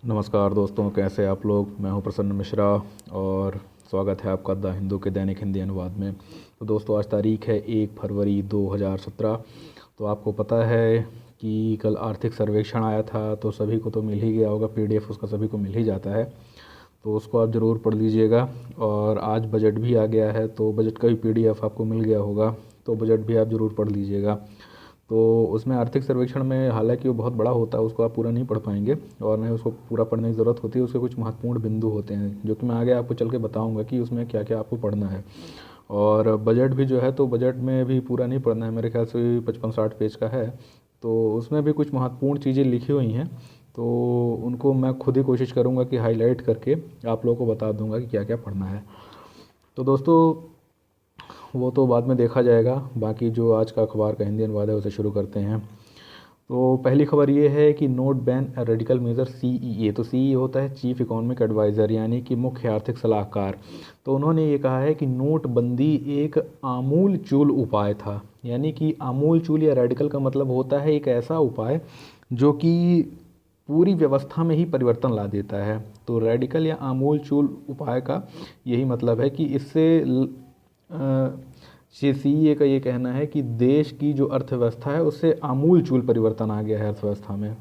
नमस्कार दोस्तों, कैसे आप लोग। मैं हूं प्रसन्न मिश्रा और स्वागत है आपका द हिंदू के दैनिक हिंदी अनुवाद में। तो दोस्तों, आज तारीख है 1 फरवरी 2017। तो आपको पता है कि कल आर्थिक सर्वेक्षण आया था, तो सभी को तो मिल ही गया होगा। पीडीएफ उसका सभी को मिल ही जाता है, तो उसको आप ज़रूर पढ़ लीजिएगा। और आज बजट भी आ गया है, तो बजट का भी पीडीएफ आपको मिल गया होगा, तो बजट भी आप ज़रूर पढ़ लीजिएगा। तो उसमें आर्थिक सर्वेक्षण में हालांकि वो बहुत बड़ा होता है, उसको आप पूरा नहीं पढ़ पाएंगे और न ही उसको पूरा पढ़ने की ज़रूरत होती है। उसके कुछ महत्वपूर्ण बिंदु होते हैं जो कि मैं आगे आपको चल के बताऊंगा कि उसमें क्या क्या आपको पढ़ना है। और बजट भी जो है, तो बजट में भी पूरा नहीं पढ़ना है, मेरे ख्याल से 55-60 पेज का है। तो उसमें भी कुछ महत्वपूर्ण चीज़ें लिखी हुई हैं, तो उनको मैं खुद ही कोशिश करूँगा कि हाईलाइट करके आप लोगों को बता दूंगा कि क्या क्या पढ़ना है। तो दोस्तों, वो तो बाद में देखा जाएगा। बाकी जो आज का अखबार का हिंदी अनुवाद है उसे शुरू करते हैं। तो पहली खबर ये है कि note ban radical measure CEA. तो सीईए होता है चीफ इकोनॉमिक एडवाइज़र, यानी कि मुख्य आर्थिक सलाहकार। तो उन्होंने ये कहा है कि नोटबंदी एक आमूल चूल उपाय था। यानी कि आमूल चूल या रेडिकल का मतलब होता है एक ऐसा उपाय जो कि पूरी व्यवस्था में ही परिवर्तन ला देता है। तो रेडिकल या आमूल चूल उपाय का यही मतलब है कि इससे सीए का ये कहना है कि देश की जो अर्थव्यवस्था है उससे आमूल चूल परिवर्तन आ गया है अर्थव्यवस्था में।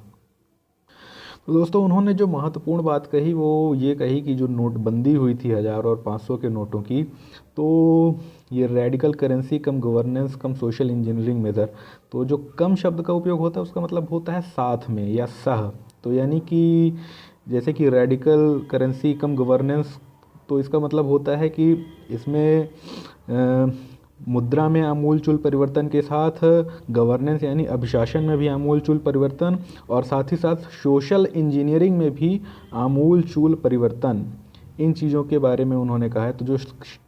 तो दोस्तों, उन्होंने जो महत्वपूर्ण बात कही वो ये कही कि जो नोटबंदी हुई थी 1000 और 500 के नोटों की, तो ये रेडिकल करेंसी कम गवर्नेंस कम सोशल इंजीनियरिंग मेजर। तो जो कम शब्द का उपयोग होता है उसका मतलब होता है साथ में या सह। तो यानी कि जैसे कि रेडिकल करेंसी कम गवर्नेंस, तो इसका मतलब होता है कि इसमें मुद्रा में आमूलचूल परिवर्तन के साथ गवर्नेंस यानी अभिशासन में भी आमूलचूल परिवर्तन, और साथ ही साथ सोशल इंजीनियरिंग में भी आमूलचूल परिवर्तन, इन चीज़ों के बारे में उन्होंने कहा है। तो जो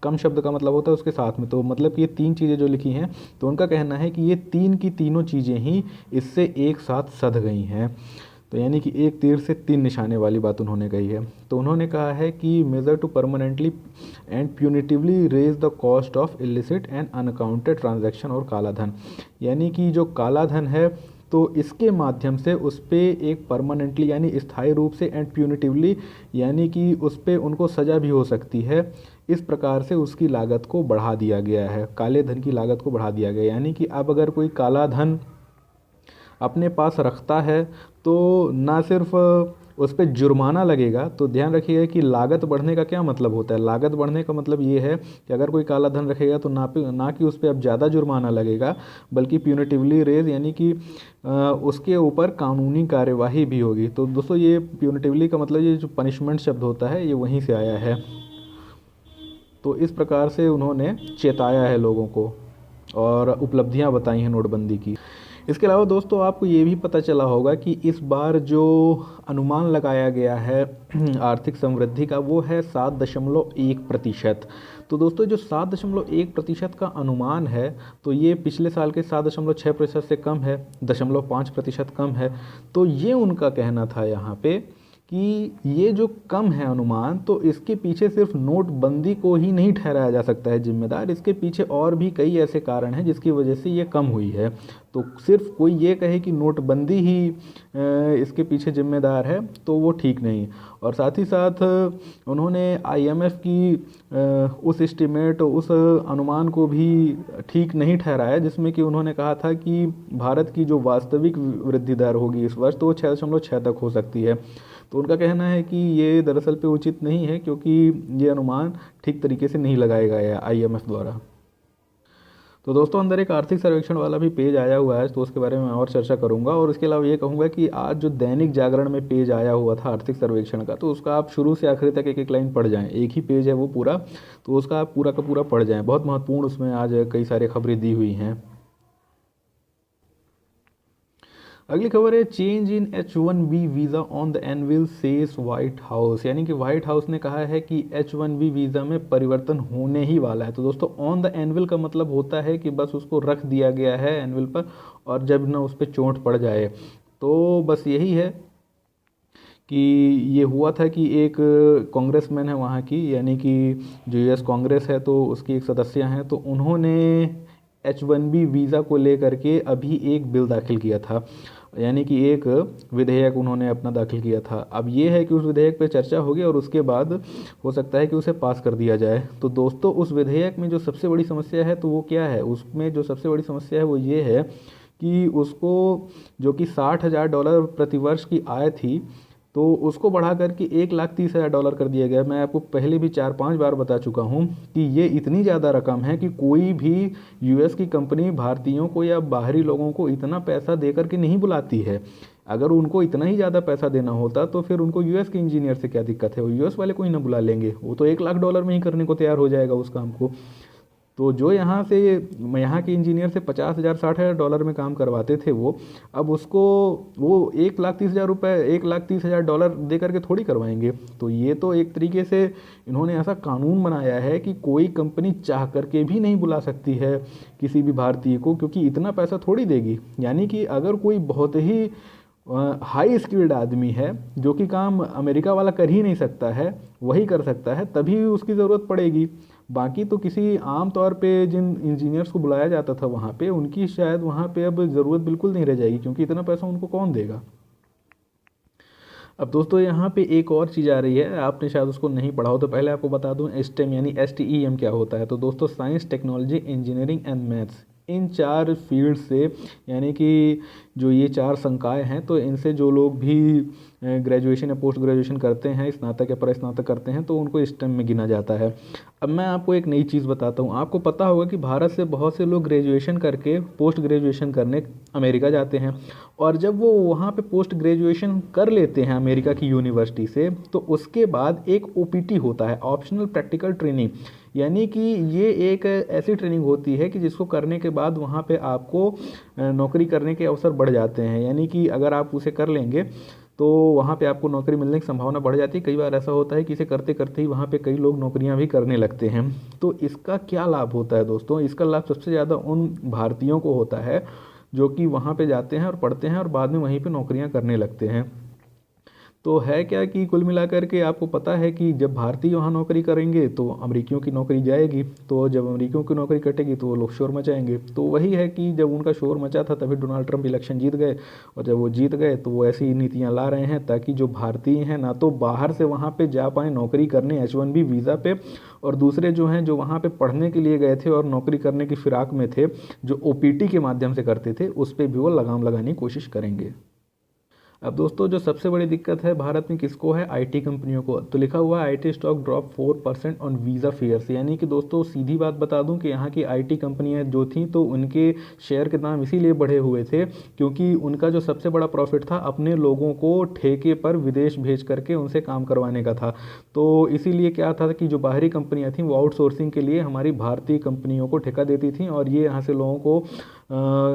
कम शब्द का मतलब होता है उसके साथ में, तो मतलब कि ये तीन चीज़ें जो लिखी हैं, तो उनका कहना है कि ये तीन की तीनों चीज़ें ही इससे एक साथ सध गई हैं। तो यानी कि एक तीर से तीन निशाने वाली बात उन्होंने कही है। तो उन्होंने कहा है कि measure to permanently and punitively raise the cost of illicit and unaccounted transaction और काला धन। यानी कि जो काला धन है, तो इसके माध्यम से उस पर एक परमानेंटली यानी स्थायी रूप से एंड प्यूनिटिवली यानी कि उस पर उनको सज़ा भी हो सकती है, इस प्रकार से उसकी लागत को बढ़ा दिया गया है। काले धन की लागत को बढ़ा दिया गया, यानी कि अब अगर कोई काला धन अपने पास रखता है तो ना सिर्फ उस पर जुर्माना लगेगा। तो ध्यान रखिएगा कि लागत बढ़ने का क्या मतलब होता है। लागत बढ़ने का मतलब ये है कि अगर कोई काला धन रखेगा तो ना कि उस पर अब ज़्यादा जुर्माना लगेगा, बल्कि प्यूनिटिवली रेज यानी कि उसके ऊपर कानूनी कार्यवाही भी होगी। तो दोस्तों, ये प्यूनिटिवली का मतलब ये जो पनिशमेंट शब्द होता है ये वहीं से आया है। तो इस प्रकार से उन्होंने चेताया है लोगों को और उपलब्धियां बताई हैं नोटबंदी की। इसके अलावा दोस्तों, आपको ये भी पता चला होगा कि इस बार जो अनुमान लगाया गया है आर्थिक समृद्धि का, वो है 7.1%। तो दोस्तों, जो 7.1% का अनुमान है, तो ये पिछले साल के 7.6% से कम है, 0.5% कम है। तो ये उनका कहना था यहाँ पे कि ये जो कम है अनुमान, तो इसके पीछे सिर्फ नोटबंदी को ही नहीं ठहराया जा सकता है जिम्मेदार। इसके पीछे और भी कई ऐसे कारण हैं जिसकी वजह से ये कम हुई है। तो सिर्फ कोई ये कहे कि नोटबंदी ही इसके पीछे जिम्मेदार है तो वो ठीक नहीं। और साथ ही साथ उन्होंने आईएमएफ की उस एस्टिमेट, उस अनुमान को भी ठीक नहीं ठहराया जिसमें कि उन्होंने कहा था कि भारत की जो वास्तविक वृद्धि दर होगी इस वर्ष, तो वो 6.6 तक हो सकती है। तो उनका कहना है कि ये दरअसल पे उचित नहीं है, क्योंकि ये अनुमान ठीक तरीके से नहीं लगाया गया है आईएमएफ द्वारा। तो दोस्तों, अंदर एक आर्थिक सर्वेक्षण वाला भी पेज आया हुआ है, तो उसके बारे में और चर्चा करूंगा। और इसके अलावा ये कहूंगा कि आज जो दैनिक जागरण में पेज आया हुआ था आर्थिक सर्वेक्षण का, तो उसका आप शुरू से आखिरी तक एक एक लाइन पढ़ जाएं। एक ही पेज है वो पूरा, तो उसका आप पूरा का पूरा पढ़ जाएं। बहुत महत्वपूर्ण उसमें आज कई सारी खबरें दी हुई हैं। अगली खबर है change in H1B visa on the anvil says White House. यानी कि व्हाइट हाउस ने कहा है कि H1B वीज़ा में परिवर्तन होने ही वाला है। तो दोस्तों, ऑन द एनविल का मतलब होता है कि बस उसको रख दिया गया है एनविल पर, और जब ना उस पर चोट पड़ जाए। तो बस यही है कि ये हुआ था कि एक कांग्रेसमैन है वहाँ की, यानी कि जो यूएस कांग्रेस है, तो उसकी एक सदस्य हैं, तो उन्होंने H1B वीज़ा को लेकर के अभी एक बिल दाखिल किया था। यानी कि एक विधेयक उन्होंने अपना दाखिल किया था। अब ये है कि उस विधेयक पे चर्चा होगी और उसके बाद हो सकता है कि उसे पास कर दिया जाए। तो दोस्तों उस विधेयक में जो सबसे बड़ी समस्या है तो वो क्या है, उसमें जो सबसे बड़ी समस्या है वो ये है कि उसको जो कि $60,000 प्रति वर्ष की आय थी, तो उसको बढ़ा करके $1,30,000 कर दिया गया। मैं आपको पहले भी 4-5 बार बता चुका हूँ कि ये इतनी ज़्यादा रकम है कि कोई भी यूएस की कंपनी भारतीयों को या बाहरी लोगों को इतना पैसा दे करके नहीं बुलाती है। अगर उनको इतना ही ज़्यादा पैसा देना होता तो फिर उनको यूएस के इंजीनियर से क्या दिक्कत है, वो यूएस वाले को ही ना बुला लेंगे, वो तो $1,00,000 में ही करने को तैयार हो जाएगा उस काम को। तो जो यहाँ के इंजीनियर से 50,000 $60,000 में काम करवाते थे वो, अब उसको वो $1,30,000 दे करके थोड़ी करवाएंगे। तो ये तो एक तरीके से इन्होंने ऐसा कानून बनाया है कि कोई कंपनी चाह करके भी नहीं बुला सकती है किसी भी भारतीय को, क्योंकि इतना पैसा थोड़ी देगी। यानी कि अगर कोई बहुत ही हाई स्किल्ड आदमी है जो कि काम अमेरिका वाला कर ही नहीं सकता है, वही कर सकता है, तभी उसकी ज़रूरत पड़ेगी। बाकी तो किसी आम तौर पे जिन इंजीनियर्स को बुलाया जाता था वहाँ पे, उनकी शायद वहाँ पे अब ज़रूरत बिल्कुल नहीं रह जाएगी, क्योंकि इतना पैसा उनको कौन देगा। अब दोस्तों यहाँ पे एक और चीज़ आ रही है, आपने शायद उसको नहीं पढ़ा हो, तो पहले आपको बता दूँ STEM यानी STEM क्या होता है। तो दोस्तों science, technology, engineering and maths, in 4 field से, यानी कि जो ये 4 संकाय हैं, तो इनसे जो लोग भी ग्रेजुएशन या पोस्ट ग्रेजुएशन करते हैं, स्नातक या परिस्नातक करते हैं, तो उनको STEM में गिना जाता है। अब मैं आपको एक नई चीज़ बताता हूँ। आपको पता होगा कि भारत से बहुत से लोग ग्रेजुएशन करके पोस्ट ग्रेजुएशन करने अमेरिका जाते हैं, और जब वो वहाँ पे पोस्ट ग्रेजुएशन कर लेते हैं अमेरिका की यूनिवर्सिटी से, तो उसके बाद एक OPT होता है, ऑप्शनल प्रैक्टिकल ट्रेनिंग। यानी कि ये एक ऐसी ट्रेनिंग होती है कि जिसको करने के बाद वहाँ पे आपको नौकरी करने के अवसर बढ़ जाते हैं। यानी कि अगर आप उसे कर लेंगे तो वहाँ पे आपको नौकरी मिलने की संभावना बढ़ जाती है। कई बार ऐसा होता है कि इसे करते करते ही वहाँ पे कई लोग नौकरियाँ भी करने लगते हैं। तो इसका क्या लाभ होता है दोस्तों, इसका लाभ सबसे ज़्यादा उन भारतीयों को होता है जो कि वहाँ पे जाते हैं और पढ़ते हैं और बाद में वहीं पे नौकरियाँ करने लगते हैं। तो है क्या कि कुल मिलाकर के आपको पता है कि जब भारतीय वहाँ नौकरी करेंगे तो अमेरिकियों की नौकरी जाएगी, तो जब अमेरिकियों की नौकरी कटेगी तो वो लोग शोर मचाएंगे। तो वही है कि जब उनका शोर मचा था तभी डोनाल्ड ट्रंप इलेक्शन जीत गए, और जब वो जीत गए तो वो ऐसी नीतियाँ ला रहे हैं ताकि जो भारतीय हैं ना तो बाहर से वहाँ पे जा पाएँ नौकरी करने H1B वीज़ा पे, और दूसरे जो हैं जो वहाँ पे पढ़ने के लिए गए थे और नौकरी करने की फिराक में थे, जो OPT के माध्यम से करते थे, उस पर भी वो लगाम लगाने की कोशिश करेंगे। अब दोस्तों जो सबसे बड़ी दिक्कत है भारत में किसको है, IT कंपनियों को। तो लिखा हुआ है IT stock drop 4% on visa fears. यानी कि दोस्तों सीधी बात बता दूं कि यहाँ की IT कंपनियाँ जो थी तो उनके शेयर के दाम इसीलिए बढ़े हुए थे क्योंकि उनका जो सबसे बड़ा प्रॉफिट था अपने लोगों को ठेके पर विदेश भेज करके उनसे काम करवाने का था। तो इसीलिए क्या था कि जो बाहरी कंपनियाँ थीं वो आउटसोर्सिंग के लिए हमारी भारतीय कंपनियों को ठेका देती थीं और ये यहाँ से लोगों को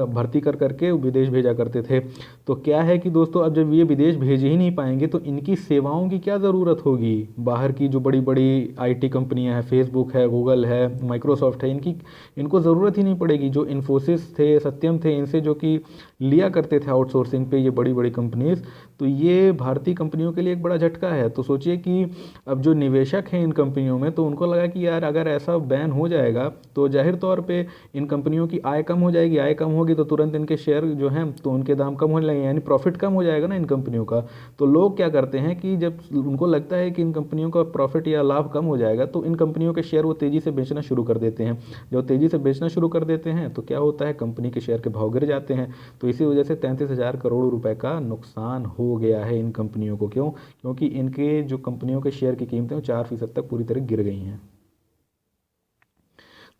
भर्ती कर करके विदेश भेजा करते थे। तो क्या है कि दोस्तों अब जब ये विदेश भेज ही नहीं पाएंगे तो इनकी सेवाओं की क्या ज़रूरत होगी। बाहर की जो बड़ी बड़ी IT कंपनियां हैं, फेसबुक है, गूगल है, माइक्रोसॉफ्ट है, इनको ज़रूरत ही नहीं पड़ेगी। जो इन्फोसिस थे, सत्यम थे, इनसे जो कि लिया करते थे आउटसोर्सिंग पे ये बड़ी बड़ी कंपनीज, तो ये भारतीय कंपनियों के लिए एक बड़ा झटका है। तो सोचिए कि अब जो निवेशक हैं इन कंपनियों में, तो उनको लगा कि यार अगर ऐसा बैन हो जाएगा तो जाहिर तौर पे इन कंपनियों की आय कम हो जाएगी, आय कम होगी तो तुरंत इनके शेयर जो हैं तो उनके दाम कम होने लगेंगे, यानी प्रॉफिट कम हो जाएगा ना इन कंपनियों का। तो लोग क्या करते हैं कि जब उनको लगता है कि इन कंपनियों का प्रॉफिट या लाभ कम हो जाएगा तो इन कंपनियों के शेयर वो तेज़ी से बेचना शुरू कर देते हैं। जब तेज़ी से बेचना शुरू कर देते हैं तो क्या होता है, कंपनी के शेयर के भाव गिर जाते हैं। तो इसी वजह से 33,000 करोड़ रुपए का नुकसान हो गया है इन कंपनियों को। क्यों? क्योंकि इनके जो कंपनियों के शेयर की कीमतें 4% तक पूरी तरह गिर गई हैं।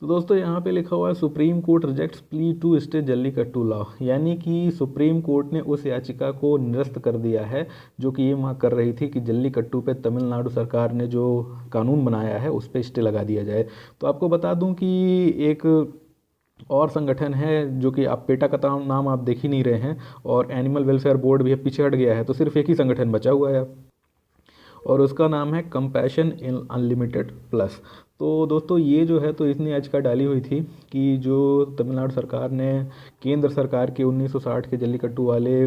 तो दोस्तों यहाँ पे लिखा हुआ है Supreme Court rejects plea to stay jallikattu law. यानी कि सुप्रीम कोर्ट ने उस याचिका को निरस्त कर दिया है जो कि ये मांग कर रही थी कि जल्लीकट्टू पे तमिलनाडु सरकार ने जो कानून बनाया है उस पर स्टे लगा दिया जाए। तो आपको बता दूं कि एक और संगठन है जो कि आप पेटा का नाम आप देख ही नहीं रहे हैं, और एनिमल वेलफेयर बोर्ड भी पीछे हट गया है, तो सिर्फ एक ही संगठन बचा हुआ है और उसका नाम है कंपैशन इन अनलिमिटेड प्लस। तो दोस्तों ये जो है तो इसने याचिका डाली हुई थी कि जो तमिलनाडु सरकार ने केंद्र सरकार के 1960 के जल्लीकट्टू वाले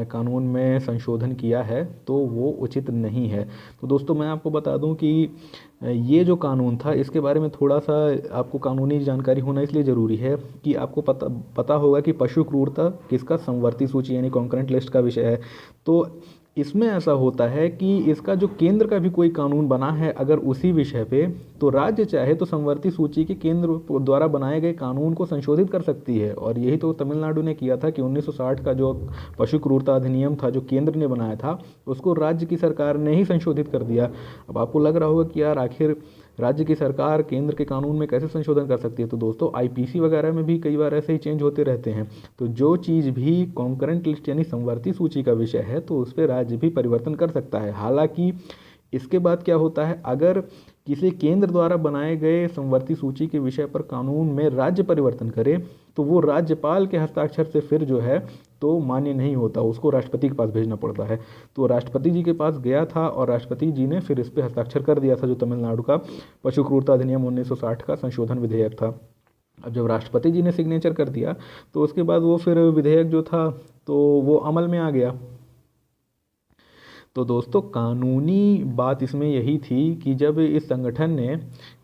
कानून में संशोधन किया है तो वो उचित नहीं है। तो दोस्तों मैं आपको बता दूं कि ये जो कानून था इसके बारे में थोड़ा सा आपको कानूनी जानकारी होना इसलिए ज़रूरी है कि आपको पता होगा कि पशु क्रूरता किसका समवर्ती सूची यानी कॉन्करेंट लिस्ट का विषय है। तो इसमें ऐसा होता है कि इसका जो केंद्र का भी कोई कानून बना है अगर उसी विषय पे, तो राज्य चाहे तो समवर्ती सूची के केंद्र द्वारा बनाए गए कानून को संशोधित कर सकती है। और यही तो तमिलनाडु ने किया था कि 1960 का जो पशु क्रूरता अधिनियम था जो केंद्र ने बनाया था उसको राज्य की सरकार ने ही संशोधित कर दिया। अब आपको लग रहा होगा कि यार आखिर राज्य की सरकार केंद्र के कानून में कैसे संशोधन कर सकती है। तो दोस्तों आईपीसी वगैरह में भी कई बार ऐसे ही चेंज होते रहते हैं। तो जो चीज़ भी कॉन्करेंट लिस्ट यानी समवर्ती सूची का विषय है तो उस पर राज्य भी परिवर्तन कर सकता है। हालांकि इसके बाद क्या होता है, अगर किसी केंद्र द्वारा बनाए गए समवर्ती सूची के विषय पर कानून में राज्य परिवर्तन करे तो वो राज्यपाल के हस्ताक्षर से फिर जो है तो मान्य नहीं होता, उसको राष्ट्रपति के पास भेजना पड़ता है। तो राष्ट्रपति जी के पास गया था और राष्ट्रपति जी ने फिर इस पर हस्ताक्षर कर दिया था, जो तमिलनाडु का पशु क्रूरता अधिनियम 1960 का संशोधन विधेयक था। अब जब राष्ट्रपति जी ने सिग्नेचर कर दिया तो उसके बाद वो फिर विधेयक जो था तो वो अमल में आ गया। तो दोस्तों कानूनी बात इसमें यही थी कि जब इस संगठन ने,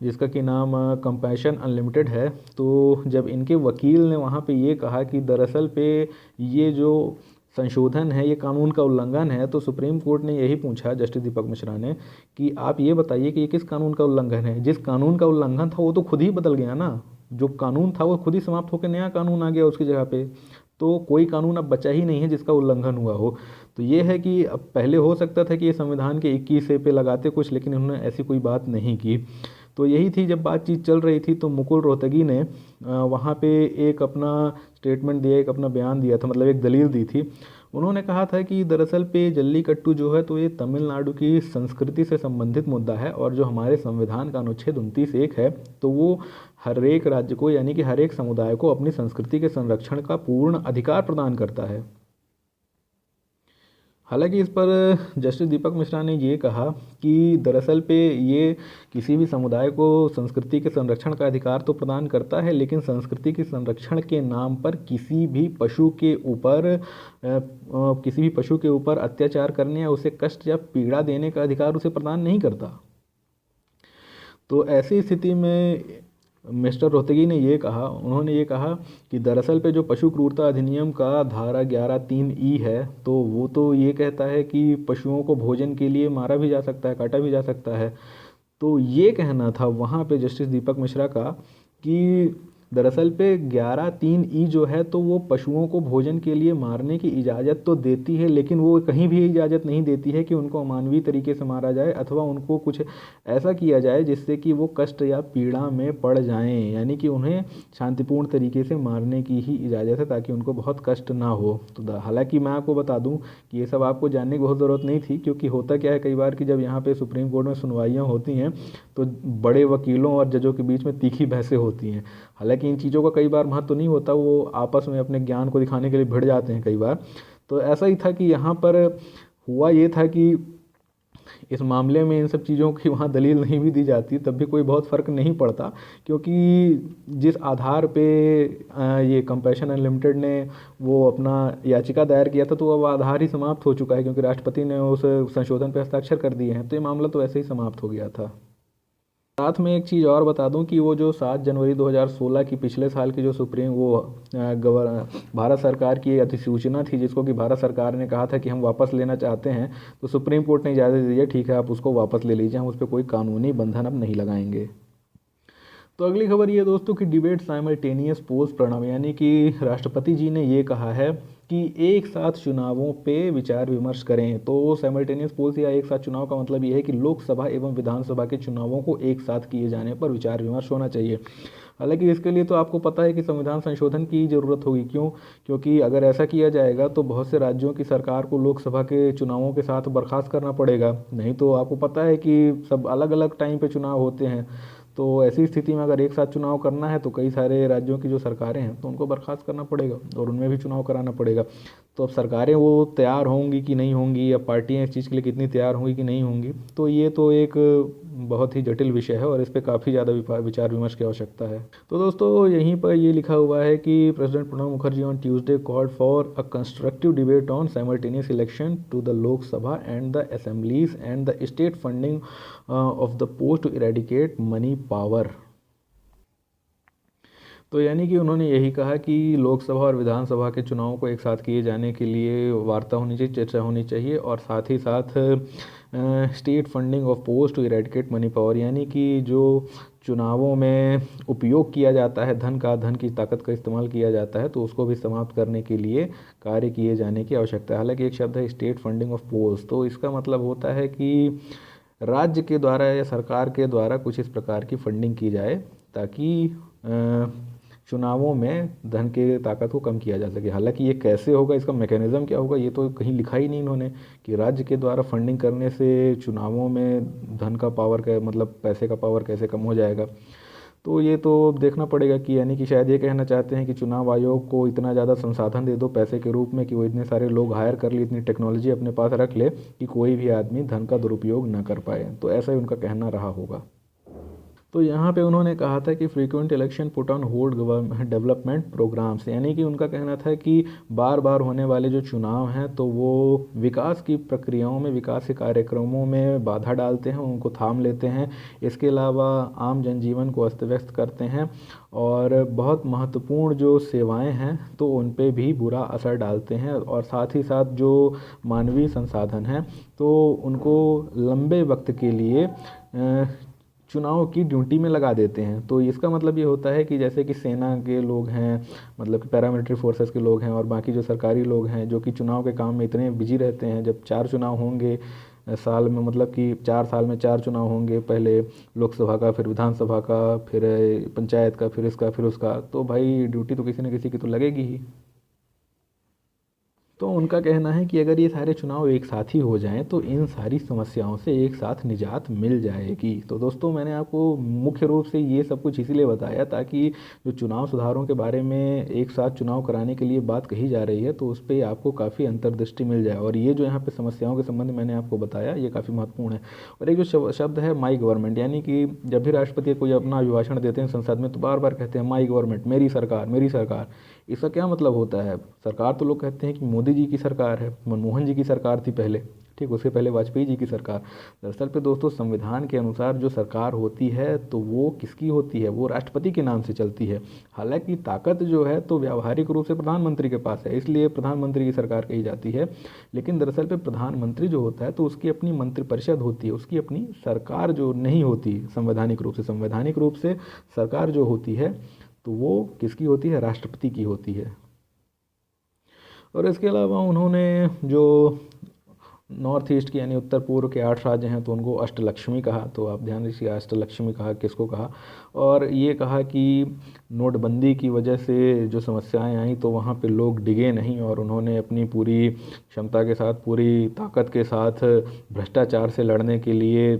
जिसका कि नाम कंपैशन अनलिमिटेड है, तो जब इनके वकील ने वहाँ पे ये कहा कि दरअसल पे ये जो संशोधन है ये कानून का उल्लंघन है, तो सुप्रीम कोर्ट ने यही पूछा जस्टिस दीपक मिश्रा ने कि आप ये बताइए कि ये किस कानून का उल्लंघन है। जिस कानून का उल्लंघन था वो तो खुद ही बदल गया ना, जो कानून था वो खुद ही समाप्त होकर नया कानून आ गया उसकी जगह पे। तो कोई कानून अब बचा ही नहीं है जिसका उल्लंघन हुआ हो। तो ये है कि अब पहले हो सकता था कि ये संविधान के 21 पे लगाते कुछ, लेकिन उन्होंने ऐसी कोई बात नहीं की। तो यही थी, जब बातचीत चल रही थी तो मुकुल रोहतगी ने वहाँ पे एक अपना स्टेटमेंट दिया, एक अपना बयान दिया था, मतलब एक दलील दी थी। उन्होंने कहा था कि दरअसल पे जल्लीकट्टू जो है तो ये तमिलनाडु की संस्कृति से संबंधित मुद्दा है और जो हमारे संविधान का अनुच्छेद 29(1) है तो वो हर एक राज्य को यानी कि हर एक समुदाय को अपनी संस्कृति के संरक्षण का पूर्ण अधिकार प्रदान करता है। हालांकि इस पर जस्टिस दीपक मिश्रा ने ये कहा कि दरअसल पे ये किसी भी समुदाय को संस्कृति के संरक्षण का अधिकार तो प्रदान करता है, लेकिन संस्कृति के संरक्षण के नाम पर किसी भी पशु के ऊपर अत्याचार करने या उसे कष्ट या पीड़ा देने का अधिकार उसे प्रदान नहीं करता। तो ऐसी स्थिति में मिस्टर रोहतगी ने उन्होंने ये कहा कि दरअसल पे जो पशु क्रूरता अधिनियम का धारा 11(3)(e) है तो वो तो ये कहता है कि पशुओं को भोजन के लिए मारा भी जा सकता है, काटा भी जा सकता है। तो ये कहना था वहाँ पे जस्टिस दीपक मिश्रा का कि दरअसल पे 11(3)(e) जो है तो वो पशुओं को भोजन के लिए मारने की इजाज़त तो देती है, लेकिन वो कहीं भी इजाज़त नहीं देती है कि उनको अमानवीय तरीके से मारा जाए अथवा उनको कुछ ऐसा किया जाए जिससे कि वो कष्ट या पीड़ा में पड़ जाएं। यानी कि उन्हें शांतिपूर्ण तरीके से मारने की ही इजाज़त है ताकि उनको बहुत कष्ट ना हो। तो हालांकि मैं आपको बता दूं कि ये सब आपको जानने की बहुत ज़रूरत नहीं थी, क्योंकि होता क्या है कई बार कि जब यहाँ पे सुप्रीम कोर्ट में सुनवाइयाँ होती हैं तो बड़े वकीलों और जजों के बीच में तीखी बहसें होती हैं। हालांकि इन चीज़ों का कई बार महत्व नहीं होता, वो आपस में अपने ज्ञान को दिखाने के लिए भिड़ जाते हैं कई बार। तो ऐसा ही था कि यहाँ पर हुआ ये था कि इस मामले में इन सब चीज़ों की वहाँ दलील नहीं भी दी जाती तब भी कोई बहुत फ़र्क नहीं पड़ता, क्योंकि जिस आधार पे ये कंपैशन अनलिमिटेड ने वो अपना याचिका दायर किया था तो अब आधार ही समाप्त हो चुका है, क्योंकि राष्ट्रपति ने उस संशोधन पर हस्ताक्षर कर दिए हैं। तो ये मामला तो ऐसे ही समाप्त हो गया था। साथ में एक चीज़ और बता दूं कि वो जो 7 जनवरी 2016 की पिछले साल की जो भारत सरकार की अधिसूचना थी, जिसको कि भारत सरकार ने कहा था कि हम वापस लेना चाहते हैं, तो सुप्रीम कोर्ट ने इजाज़त दी है, ठीक है आप उसको वापस ले लीजिए, हम उस पर कोई कानूनी बंधन अब नहीं लगाएंगे। तो अगली खबर ये दोस्तों कि डिबेट साइमल्टेनियस पोल्स प्रणव, यानी कि राष्ट्रपति जी ने ये कहा है कि एक साथ चुनावों पे विचार विमर्श करें। तो साइमल्टेनियस पोल्स या एक साथ चुनाव का मतलब ये है कि लोकसभा एवं विधानसभा के चुनावों को एक साथ किए जाने पर विचार विमर्श होना चाहिए। हालांकि इसके लिए तो आपको पता है कि संविधान संशोधन की ज़रूरत होगी। क्यों? क्योंकि अगर ऐसा किया जाएगा तो बहुत से राज्यों की सरकार को लोकसभा के चुनावों के साथ बर्खास्त करना पड़ेगा। नहीं तो आपको पता है कि सब अलग अलग टाइम पे चुनाव होते हैं, तो ऐसी स्थिति में अगर एक साथ चुनाव करना है तो कई सारे राज्यों की जो सरकारें हैं तो उनको बर्खास्त करना पड़ेगा और उनमें भी चुनाव कराना पड़ेगा। तो अब सरकारें वो तैयार होंगी कि नहीं होंगी, या पार्टियां इस चीज़ के लिए कितनी तैयार होंगी कि नहीं होंगी, तो ये तो एक बहुत ही जटिल विषय है और इस पे काफ़ी ज़्यादा विचार विमर्श की आवश्यकता है। तो दोस्तों यहीं पर ये लिखा हुआ है कि president Pranab Mukherjee on Tuesday called for a constructive debate on simultaneous election to the Lok Sabha and the assemblies and the state funding of the post to eradicate money power. तो यानी कि उन्होंने यही कहा कि लोकसभा और विधानसभा के चुनावों को एक साथ किए जाने के लिए वार्ता होनी चाहिए, चर्चा होनी चाहिए, और साथ ही साथ state funding of post to eradicate money power, यानी कि जो चुनावों में उपयोग किया जाता है धन की ताकत का इस्तेमाल किया जाता है, तो उसको भी समाप्त करने के लिए कार्य किए जाने की आवश्यकता है। हालांकि एक शब्द है स्टेट फंडिंग ऑफ पोस्ट, तो इसका मतलब होता है कि राज्य के द्वारा या सरकार के द्वारा कुछ इस प्रकार की फंडिंग की जाए ताकि चुनावों में धन के ताकत को कम किया जा सके। हालांकि ये कैसे होगा, इसका मैकेनिज़्म क्या होगा, ये तो कहीं लिखा ही नहीं इन्होंने कि राज्य के द्वारा फंडिंग करने से चुनावों में धन का पावर का मतलब पैसे का पावर कैसे कम हो जाएगा। तो ये तो देखना पड़ेगा कि यानी कि शायद ये कहना चाहते हैं कि चुनाव आयोग को इतना ज़्यादा संसाधन दे दो पैसे के रूप में कि वो इतने सारे लोग हायर कर ले, इतनी टेक्नोलॉजी अपने पास रख ले कि कोई भी आदमी धन का दुरुपयोग न कर पाए। तो ऐसा ही उनका कहना रहा होगा। तो यहाँ पे उन्होंने कहा था कि frequent election put on hold government development programmes, यानी कि उनका कहना था कि बार बार होने वाले जो चुनाव हैं तो वो विकास की प्रक्रियाओं में, विकास के कार्यक्रमों में बाधा डालते हैं, उनको थाम लेते हैं। इसके अलावा आम जनजीवन को अस्त व्यस्त करते हैं और बहुत महत्वपूर्ण जो सेवाएं हैं तो उन पे भी बुरा असर डालते हैं, और साथ ही साथ जो मानवीय संसाधन हैं तो उनको लंबे वक्त के लिए चुनाव की ड्यूटी में लगा देते हैं। तो इसका मतलब ये होता है कि जैसे कि सेना के लोग हैं, मतलब कि पैरामिलिट्री फोर्सेस के लोग हैं, और बाकी जो सरकारी लोग हैं जो कि चुनाव के काम में इतने बिजी रहते हैं। जब 4 चुनाव होंगे साल में, मतलब कि 4 साल में 4 चुनाव होंगे, पहले लोकसभा का, फिर विधानसभा का, फिर पंचायत का, फिर इसका, फिर उसका, तो भाई ड्यूटी तो किसी न किसी की तो लगेगी ही। तो उनका कहना है कि अगर ये सारे चुनाव एक साथ ही हो जाएं तो इन सारी समस्याओं से एक साथ निजात मिल जाएगी। तो दोस्तों मैंने आपको मुख्य रूप से ये सब कुछ इसीलिए बताया ताकि जो चुनाव सुधारों के बारे में एक साथ चुनाव कराने के लिए बात कही जा रही है तो उस पर आपको काफ़ी अंतर्दृष्टि मिल जाए। और ये जो यहाँ पे समस्याओं के संबंध में मैंने आपको बताया ये काफ़ी महत्वपूर्ण है। और एक जो शब्द है माई गवर्नमेंट, यानी कि जब भी राष्ट्रपति कोई अपना अभिभाषण देते हैं संसद में तो बार बार कहते हैं माई गवर्नमेंट, मेरी सरकार, मेरी सरकार। इसका क्या मतलब होता है? सरकार तो लोग कहते हैं कि मोदी जी की सरकार है, मनमोहन जी की सरकार थी पहले, ठीक, उसके पहले वाजपेयी जी की सरकार। दरअसल पे दोस्तों संविधान के अनुसार जो सरकार होती है तो वो किसकी होती है? वो राष्ट्रपति के नाम से चलती है। हालांकि ताकत जो है तो व्यावहारिक रूप से प्रधानमंत्री के पास है, इसलिए प्रधानमंत्री की सरकार कही जाती है। लेकिन दरअसल पे प्रधानमंत्री जो होता है तो उसकी अपनी मंत्रिपरिषद होती है, उसकी अपनी सरकार जो नहीं होती संवैधानिक रूप से। संवैधानिक रूप से सरकार जो होती है तो वो किसकी होती है? राष्ट्रपति की होती है। और इसके अलावा उन्होंने जो नॉर्थ ईस्ट की यानी उत्तर पूर्व के 8 राज्य हैं तो उनको अष्टलक्ष्मी कहा। तो आप ध्यान दीजिए अष्टलक्ष्मी कहा किसको कहा, और ये कहा कि नोटबंदी की वजह से जो समस्याएं आई तो वहाँ पे लोग डिगे नहीं, और उन्होंने अपनी पूरी क्षमता के साथ, पूरी ताकत के साथ भ्रष्टाचार से लड़ने के लिए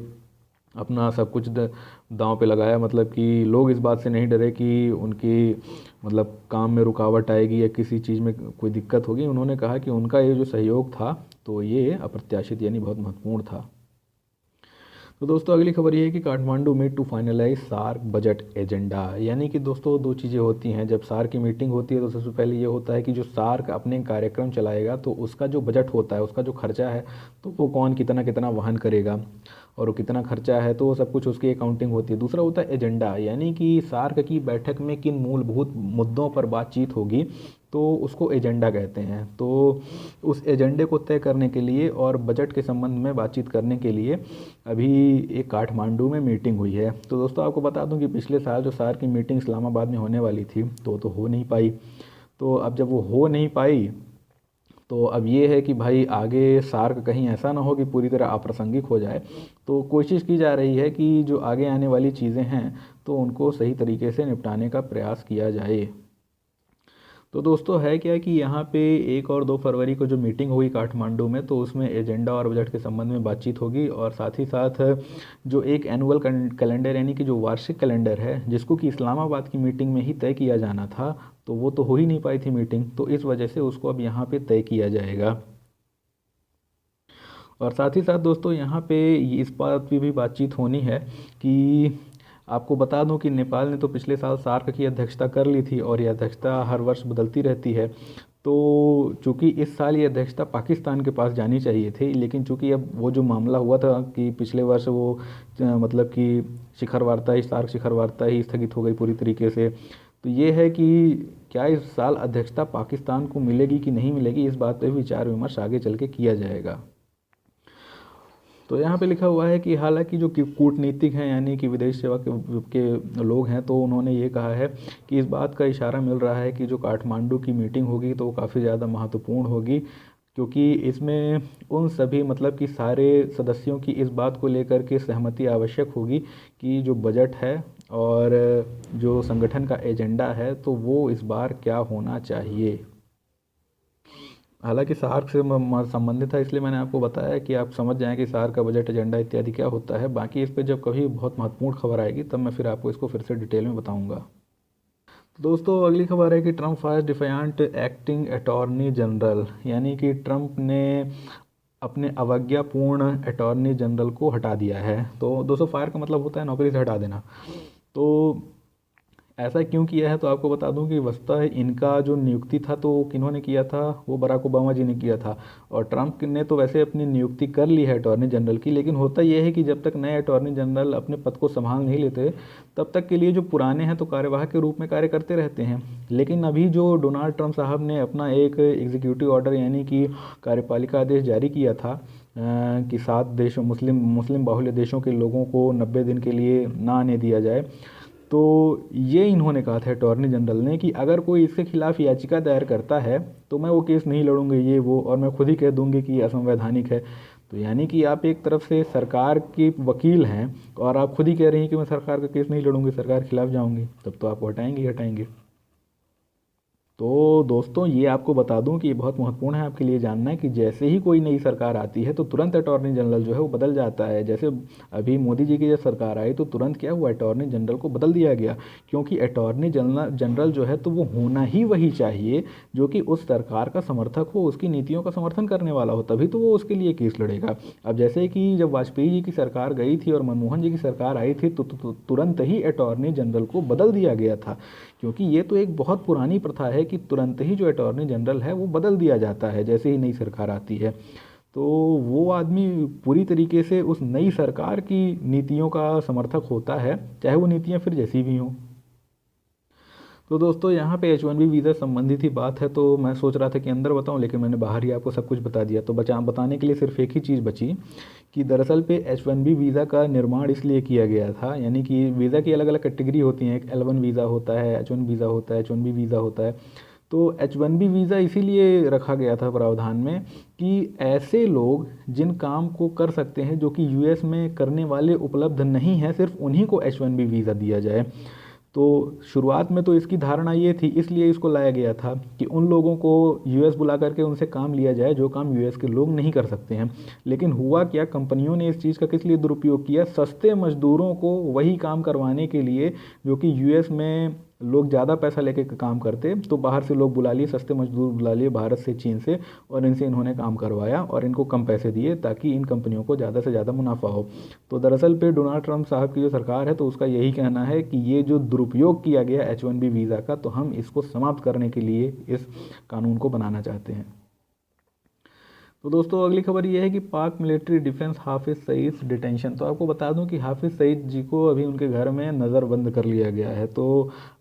अपना सब कुछ दांव पे लगाया। मतलब कि लोग इस बात से नहीं डरे कि उनकी मतलब काम में रुकावट आएगी या किसी चीज़ में कोई दिक्कत होगी। उन्होंने कहा कि उनका ये जो सहयोग था तो ये अप्रत्याशित यानी बहुत महत्वपूर्ण था। तो दोस्तों अगली खबर ये है कि Kathmandu meet to finalise SAARC budget agenda, यानी कि दोस्तों दो चीज़ें होती हैं। जब सार्क की मीटिंग होती है तो सबसे पहले ये होता है कि जो सार्क अपने कार्यक्रम चलाएगा तो उसका जो बजट होता है, उसका जो खर्चा है तो वो कौन कितना कितना वहन करेगा और वो कितना खर्चा है तो वो सब कुछ उसकी अकाउंटिंग होती है। दूसरा होता है एजेंडा, यानी कि सार्क की बैठक में किन मूलभूत मुद्दों पर बातचीत होगी तो उसको एजेंडा कहते हैं। तो उस एजेंडे को तय करने के लिए और बजट के संबंध में बातचीत करने के लिए अभी एक काठमांडू में मीटिंग हुई है। तो दोस्तों आपको बता दूं कि पिछले साल जो सार्क की मीटिंग इस्लामाबाद में होने वाली थी तो हो नहीं पाई। तो अब जब वो हो नहीं पाई तो अब ये है कि भाई आगे सार्क कहीं ऐसा ना हो कि पूरी तरह अप्रासंगिक हो जाए। तो कोशिश की जा रही है कि जो आगे आने वाली चीज़ें हैं तो उनको सही तरीके से निपटाने का प्रयास किया जाए। तो दोस्तों है क्या कि यहाँ पे 1 और 2 फरवरी को जो मीटिंग हुई काठमांडू में, तो उसमें एजेंडा और बजट के संबंध में बातचीत होगी, और साथ ही साथ जो एक एनुअल कैलेंडर यानी कि जो वार्षिक कैलेंडर है, जिसको कि इस्लामाबाद की मीटिंग में ही तय किया जाना था, तो वो तो हो ही नहीं पाई थी मीटिंग, तो इस वजह से उसको अब यहाँ पे तय किया जाएगा। और साथ ही साथ दोस्तों यहाँ पे इस बात की भी बातचीत होनी है कि आपको बता दूं कि नेपाल ने तो पिछले साल सार्क की अध्यक्षता कर ली थी, और ये अध्यक्षता हर वर्ष बदलती रहती है। तो चूंकि इस साल ये अध्यक्षता पाकिस्तान के पास जानी चाहिए थी, लेकिन चूंकि अब वो जो मामला हुआ था कि पिछले वर्ष वो मतलब कि शिखर वार्ता ही, सार्क शिखर वार्ता ही स्थगित हो गई पूरी तरीके से, तो ये है कि क्या इस साल अध्यक्षता पाकिस्तान को मिलेगी कि नहीं मिलेगी, इस बात पर विचार विमर्श आगे चल के किया जाएगा। तो यहाँ पे लिखा हुआ है कि हालांकि जो कूटनीतिक हैं यानी कि विदेश सेवा के लोग हैं, तो उन्होंने ये कहा है कि इस बात का इशारा मिल रहा है कि जो काठमांडू की मीटिंग होगी तो वो काफ़ी ज़्यादा महत्वपूर्ण होगी, क्योंकि इसमें उन सभी मतलब कि सारे सदस्यों की इस बात को लेकर के सहमति आवश्यक होगी कि जो बजट है और जो संगठन का एजेंडा है तो वो इस बार क्या होना चाहिए। हालांकि सार्क से संबंधित है, इसलिए मैंने आपको बताया कि आप समझ जाएं कि सार्क का बजट एजेंडा इत्यादि क्या होता है। बाकी इस पर जब कभी बहुत महत्वपूर्ण खबर आएगी तब मैं फिर आपको इसको फिर से डिटेल में बताऊंगा। तो दोस्तों अगली खबर है कि Trump fire defiant acting attorney general, यानी कि ट्रम्प ने अपने अवज्ञापूर्ण अटॉर्नी जनरल को हटा दिया है। तो दोस्तों फायर का मतलब होता है नौकरी से हटा देना। तो ऐसा क्यों किया है, तो आपको बता दूं कि वस्तुतः इनका जो नियुक्ति था तो किन्होंने किया था, वो बराक ओबामा जी ने किया था। और ट्रम्प ने तो वैसे अपनी नियुक्ति कर ली है अटॉर्नी जनरल की, लेकिन होता यह है कि जब तक नए अटॉर्नी जनरल अपने पद को संभाल नहीं लेते तब तक के लिए जो पुराने हैं तो कार्यवाहक के रूप में कार्य करते रहते हैं। लेकिन अभी जो डोनाल्ड ट्रम्प साहब ने अपना एक एग्जीक्यूटिव ऑर्डर यानी कि कार्यपालिका आदेश जारी किया था कि 7 देशों मुस्लिम बाहुल्य देशों के लोगों को 90 दिन के लिए ना आने दिया जाए, तो ये इन्होंने कहा था अटॉर्नी जनरल ने कि अगर कोई इसके खिलाफ याचिका दायर करता है तो मैं वो केस नहीं लड़ूंगी ये वो, और मैं खुद ही कह दूंगी कि असंवैधानिक है। तो यानी कि आप एक तरफ से सरकार के वकील हैं और आप खुद ही कह रही हैं कि मैं सरकार का केस नहीं लड़ूंगी, सरकार के खिलाफ जाऊंगी, तब तो आपको हटाएंगे ही हटाएंगे। तो दोस्तों ये आपको बता दूं कि ये बहुत महत्वपूर्ण है आपके लिए जानना है कि जैसे ही कोई नई सरकार आती है तो तुरंत अटॉर्नी जनरल जो है वो बदल जाता है। जैसे अभी मोदी जी की जब सरकार आई तो तुरंत क्या हुआ, अटॉर्नी जनरल को बदल दिया गया, क्योंकि अटॉर्नी जनरल जो है तो वो होना ही वही चाहिए जो कि उस सरकार का समर्थक हो, उसकी नीतियों का समर्थन करने वाला हो, तभी तो वो उसके लिए केस लड़ेगा। अब जैसे कि जब वाजपेयी जी की सरकार गई थी और मनमोहन जी की सरकार आई थी तो तुरंत ही अटॉर्नी जनरल को बदल दिया गया था, क्योंकि ये तो एक बहुत पुरानी प्रथा है कि तुरंत ही जो अटॉर्नी जनरल है वो बदल दिया जाता है जैसे ही नई सरकार आती है। तो वो आदमी पूरी तरीके से उस नई सरकार की नीतियों का समर्थक होता है, चाहे वो नीतियाँ फिर जैसी भी हों। तो दोस्तों यहाँ पे H1B वीज़ा संबंधित ही बात है, तो मैं सोच रहा था कि अंदर बताऊँ, लेकिन मैंने बाहर ही आपको सब कुछ बता दिया। तो बताने के लिए सिर्फ एक ही चीज़ बची कि दरअसल पे H1B वीज़ा का निर्माण इसलिए किया गया था, यानी कि वीज़ा की अलग अलग कैटेगरी होती हैं, एक L1 वीज़ा होता है, H1 वीज़ा होता है, H1B वीज़ा होता है। तो H1B वीज़ा इसीलिए रखा गया था प्रावधान में कि ऐसे लोग जिन काम को कर सकते हैं जो कि यूएस में करने वाले उपलब्ध नहीं हैं, सिर्फ उन्हीं को H1B वीज़ा दिया जाए। तो शुरुआत में तो इसकी धारणा ये थी, इसलिए इसको लाया गया था कि उन लोगों को यूएस बुला करके उनसे काम लिया जाए जो काम यूएस के लोग नहीं कर सकते हैं। लेकिन हुआ क्या, कंपनियों ने इस चीज़ का किस लिए दुरुपयोग किया, सस्ते मजदूरों को वही काम करवाने के लिए जो कि यूएस में लोग ज़्यादा पैसा लेके काम करते, तो बाहर से लोग बुला लिए, सस्ते मजदूर बुला लिए भारत से, चीन से, और इनसे इन्होंने काम करवाया और इनको कम पैसे दिए ताकि इन कंपनियों को ज़्यादा से ज़्यादा मुनाफा हो। तो दरअसल पे डोनाल्ड ट्रंप साहब की जो सरकार है तो उसका यही कहना है कि ये जो दुरुपयोग किया गया H1B वीज़ा का, तो हम इसको समाप्त करने के लिए इस कानून को बनाना चाहते हैं। तो दोस्तों अगली खबर ये है कि पाक military defence Hafiz Saeed detention. तो आपको बता दूं कि हाफिज़ सईद जी को अभी उनके घर में नज़रबंद कर लिया गया है। तो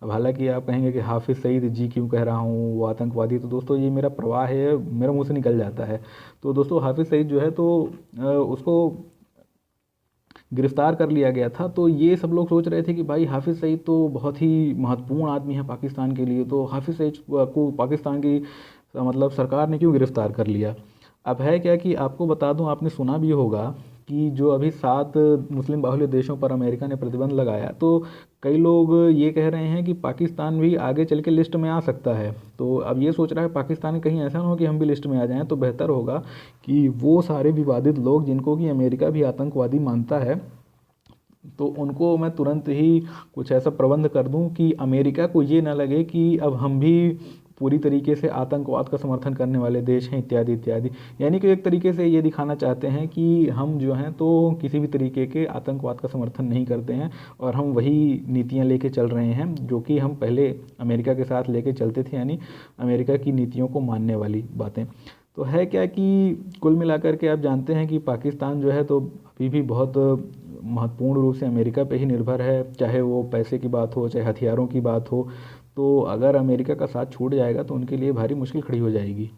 अब हालांकि आप कहेंगे कि हाफिज़ सईद जी क्यों कह रहा हूँ, वो आतंकवादी, तो दोस्तों ये मेरा प्रवाह है, मेरे मुँह से निकल जाता है। तो दोस्तों हाफिज़ सईद जो है तो उसको गिरफ्तार कर लिया गया था। तो ये सब लोग सोच रहे थे कि भाई हाफिज़ सईद तो बहुत ही महत्वपूर्ण आदमी है पाकिस्तान के लिए, तो हाफिज़ सईद को पाकिस्तान की मतलब सरकार ने क्यों गिरफ्तार कर लिया। अब है क्या कि आपको बता दूं, आपने सुना भी होगा कि जो अभी 7 मुस्लिम बाहुल्य देशों पर अमेरिका ने प्रतिबंध लगाया, तो कई लोग ये कह रहे हैं कि पाकिस्तान भी आगे चल के लिस्ट में आ सकता है। तो अब ये सोच रहा है पाकिस्तान कहीं ऐसा ना हो कि हम भी लिस्ट में आ जाएं, तो बेहतर होगा कि वो सारे विवादित लोग जिनको कि अमेरिका भी आतंकवादी मानता है, तो उनको मैं तुरंत ही कुछ ऐसा प्रबंध कर दूं कि अमेरिका को ये ना लगे कि अब हम भी पूरी तरीके से आतंकवाद का समर्थन करने वाले देश हैं, इत्यादि इत्यादि। यानी कि एक तरीके से ये दिखाना चाहते हैं कि हम जो हैं तो किसी भी तरीके के आतंकवाद का समर्थन नहीं करते हैं, और हम वही नीतियां लेके चल रहे हैं जो कि हम पहले अमेरिका के साथ लेके चलते थे, यानी अमेरिका की नीतियों को मानने वाली बातें। तो है क्या कि कुल मिलाकर के आप जानते हैं कि पाकिस्तान जो है तो अभी भी बहुत महत्वपूर्ण रूप से अमेरिका पे ही निर्भर है, चाहे वो पैसे की बात हो, चाहे हथियारों की बात हो। तो अगर अमेरिका का साथ छूट जाएगा तो उनके लिए भारी मुश्किल खड़ी हो जाएगी।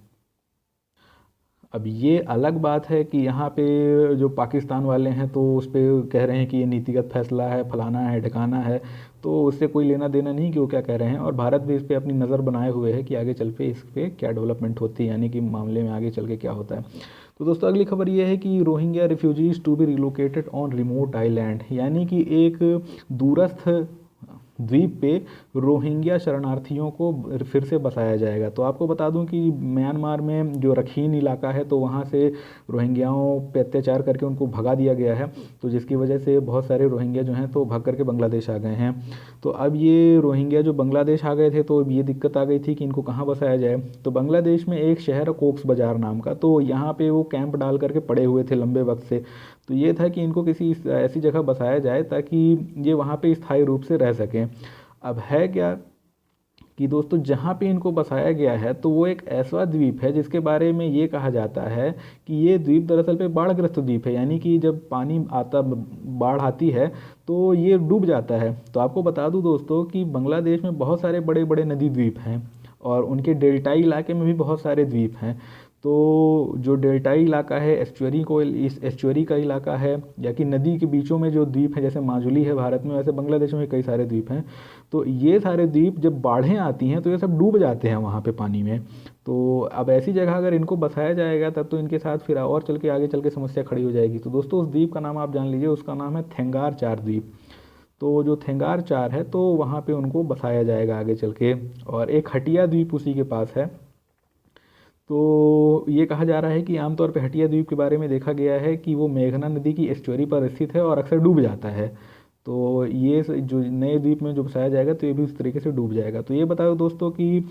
अब ये अलग बात है कि यहाँ पे जो पाकिस्तान वाले हैं तो उस पर कह रहे हैं कि ये नीतिगत फैसला है, फलाना है, ढकाना है, तो उससे कोई लेना देना नहीं कि वो क्या कह रहे हैं। और भारत भी इस पर अपनी नज़र बनाए हुए है कि आगे चल पे इस पर क्या डेवलपमेंट होती है, यानी कि मामले में आगे चल के क्या होता है। तो दोस्तों अगली खबर ये है कि Rohingya refugees to be relocated on remote island, यानी कि एक दूरस्थ द्वीप पे रोहिंग्या शरणार्थियों को फिर से बसाया जाएगा। तो आपको बता दूं कि म्यांमार में जो रखीन इलाका है तो वहाँ से रोहिंग्याओं पे अत्याचार करके उनको भगा दिया गया है, तो जिसकी वजह से बहुत सारे रोहिंग्या जो हैं तो भाग करके बांग्लादेश आ गए हैं। तो अब ये रोहिंग्या जो बांग्लादेश आ गए थे तो अब ये दिक्कत आ गई थी कि इनको कहाँ बसाया जाए। तो बांग्लादेश में एक शहर है कोक्स बाज़ार नाम का, तो यहाँ पे वो कैंप डाल करके पड़े हुए थे लंबे वक्त से। तो ये था कि इनको किसी ऐसी जगह बसाया जाए ताकि ये वहाँ पे स्थायी रूप से रह सकें। अब है क्या कि दोस्तों जहाँ पे इनको बसाया गया है तो वो एक ऐसा द्वीप है जिसके बारे में ये कहा जाता है कि ये द्वीप दरअसल पे बाढ़ग्रस्त द्वीप है, यानी कि जब पानी आता, बाढ़ आती है तो ये डूब जाता है। तो आपको बता दूं दोस्तों कि बांग्लादेश में बहुत सारे बड़े बड़े नदी द्वीप हैं और उनके डेल्टाई इलाके में भी बहुत सारे द्वीप हैं। तो जो डेल्टाई इलाका है, एस्चुअरी को, इस एस्चुअरी का इलाका है, या कि नदी के बीचों में जो द्वीप है, जैसे माजुली है भारत में, वैसे बांग्लादेश में कई सारे द्वीप हैं। तो ये सारे द्वीप जब बाढ़ें आती हैं तो ये सब डूब जाते हैं वहाँ पे पानी में। तो अब ऐसी जगह अगर इनको बसाया जाएगा तब तो इनके साथ फिर और चल के आगे चल के समस्या खड़ी हो जाएगी। तो दोस्तों उस द्वीप का नाम आप जान लीजिए, उसका नाम है थेंगार चार द्वीप। तो जो थेंगार चार है तो वहाँ पे उनको बसाया जाएगा आगे चल के। और एक हटिया द्वीप उसी के पास है। तो ये कहा जा रहा है कि आमतौर पे हटिया द्वीप के बारे में देखा गया है कि वो मेघना नदी की एस्चुअरी पर स्थित है और अक्सर डूब जाता है। तो ये जो नए द्वीप में जो बसाया जाएगा तो ये भी उस तरीके से डूब जाएगा। तो ये बताओ दोस्तों कि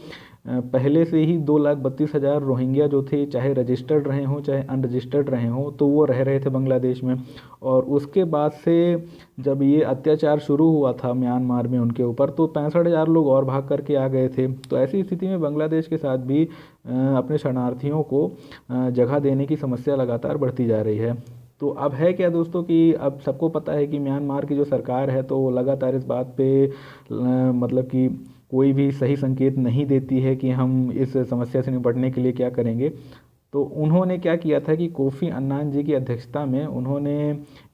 पहले से ही 2,32,000 रोहिंग्या जो थे, चाहे रजिस्टर्ड रहे हों चाहे अनरजिस्टर्ड रहे हों, तो वो रह रहे थे बांग्लादेश में। और उसके बाद से जब ये अत्याचार शुरू हुआ था म्यांमार में उनके ऊपर, तो 65,000 लोग और भाग करके आ गए थे। तो ऐसी स्थिति में बांग्लादेश के साथ भी अपने शरणार्थियों को जगह देने की समस्या लगातार बढ़ती जा रही है। तो अब है क्या दोस्तों कि अब सबको पता है कि म्यांमार की जो सरकार है तो वो लगातार इस बात पे मतलब कि कोई भी सही संकेत नहीं देती है कि हम इस समस्या से निपटने के लिए क्या करेंगे। तो उन्होंने क्या किया था कि कोफी अन्नान जी की अध्यक्षता में उन्होंने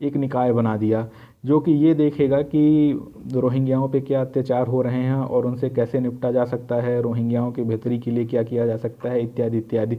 एक निकाय बना दिया जो कि ये देखेगा कि रोहिंग्याओं पे क्या अत्याचार हो रहे हैं और उनसे कैसे निपटा जा सकता है, रोहिंग्याओं की बेहतरी के लिए क्या किया जा सकता है, इत्यादि इत्यादि।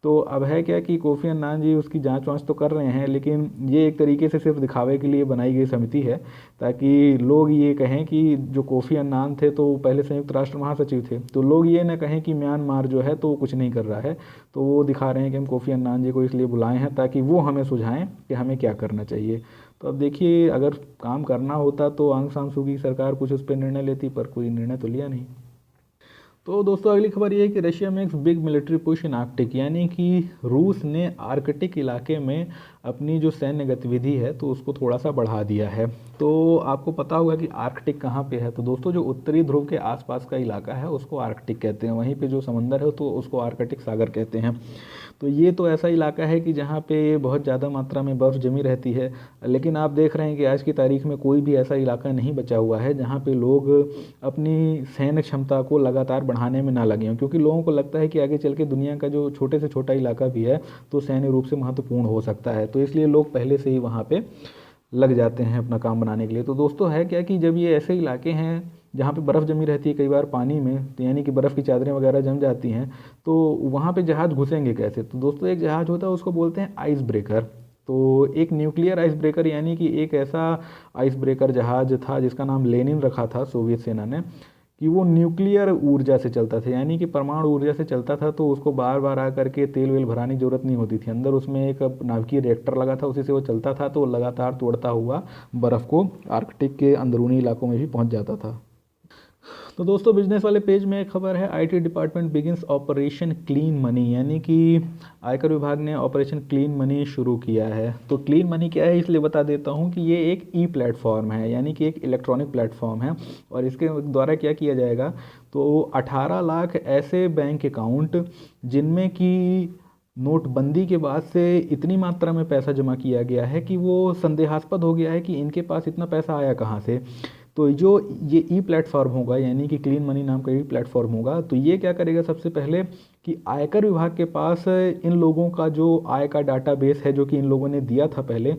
तो अब है क्या कि कोफी अन्नान जी उसकी जांच वांच तो कर रहे हैं, लेकिन ये एक तरीके से सिर्फ दिखावे के लिए बनाई गई समिति है ताकि लोग ये कहें कि जो कोफी अन्नान थे तो वो पहले संयुक्त राष्ट्र महासचिव थे, तो लोग ये ना कहें कि म्यांमार जो है तो वो कुछ नहीं कर रहा है। तो वो दिखा रहे हैं कि हम कोफी अन्नान जी को इसलिए बुलाए हैं ताकि वो हमें सुझाएं कि हमें क्या करना चाहिए। तो अब देखिए, अगर काम करना होता तो आंग सान सू की सरकार कुछ उस पर निर्णय लेती, पर कोई निर्णय तो लिया नहीं। तो दोस्तों अगली खबर ये है कि Russia makes big military push in Arctic, यानी कि रूस ने आर्कटिक इलाके में अपनी जो सैन्य गतिविधि है तो उसको थोड़ा सा बढ़ा दिया है। तो आपको पता होगा कि आर्कटिक कहाँ पे है, तो दोस्तों जो उत्तरी ध्रुव के आसपास का इलाका है उसको आर्कटिक कहते हैं, वहीं पे जो समंदर है तो उसको आर्कटिक सागर कहते हैं। तो ये तो ऐसा इलाका है कि जहाँ पे बहुत ज़्यादा मात्रा में बर्फ़ जमी रहती है, लेकिन आप देख रहे हैं कि आज की तारीख में कोई भी ऐसा इलाका नहीं बचा हुआ है जहाँ पे लोग अपनी सैन्य क्षमता को लगातार बढ़ाने में ना लगे हों, क्योंकि लोगों को लगता है कि आगे चल के दुनिया का जो छोटे से छोटा इलाका भी है तो सैन्य रूप से महत्वपूर्ण हो सकता है, तो इसलिए लोग पहले से ही वहाँ पे लग जाते हैं अपना काम बनाने के लिए। तो दोस्तों है क्या कि जब ये ऐसे इलाके हैं जहाँ पे बर्फ़ जमी रहती है कई बार पानी में, तो यानी कि बर्फ़ की चादरें वगैरह जम जाती हैं, तो वहाँ पे जहाज़ घुसेंगे कैसे। तो दोस्तों एक जहाज़ होता है उसको बोलते हैं आइस ब्रेकर। तो एक न्यूक्लियर आइस ब्रेकर यानी कि एक ऐसा आइस ब्रेकर जहाज था जिसका नाम लेनिन रखा था सोवियत सेना ने, कि वो न्यूक्लियर ऊर्जा से चलता था, यानी कि परमाणु ऊर्जा से चलता था। तो उसको बार बार आकर के तेल वेल भराने की जरूरत नहीं होती थी, अंदर उसमें एक नाभिकीय रिएक्टर लगा था, उसी से वो चलता था। तो वो लगातार तोड़ता हुआ बर्फ़ को आर्कटिक के अंदरूनी इलाकों में भी पहुंच जाता था। तो दोस्तों बिजनेस वाले पेज में एक खबर है, IT department begins operation clean money, यानी कि आयकर विभाग ने ऑपरेशन क्लीन मनी शुरू किया है। तो क्लीन मनी क्या है इसलिए बता देता हूँ कि ये एक ई प्लेटफॉर्म है, यानी कि एक इलेक्ट्रॉनिक प्लेटफॉर्म है। और इसके द्वारा क्या किया जाएगा, तो 18 लाख ऐसे बैंक अकाउंट जिनमें कि नोटबंदी के बाद से इतनी मात्रा में पैसा जमा किया गया है कि वो संदेहास्पद हो गया है कि इनके पास इतना पैसा आया कहाँ से। तो जो ये ई प्लेटफॉर्म होगा, यानी कि क्लीन मनी नाम का ई प्लेटफॉर्म होगा, तो ये क्या करेगा, सबसे पहले कि आयकर विभाग के पास इन लोगों का जो आय का डाटाबेस है जो कि इन लोगों ने दिया था पहले,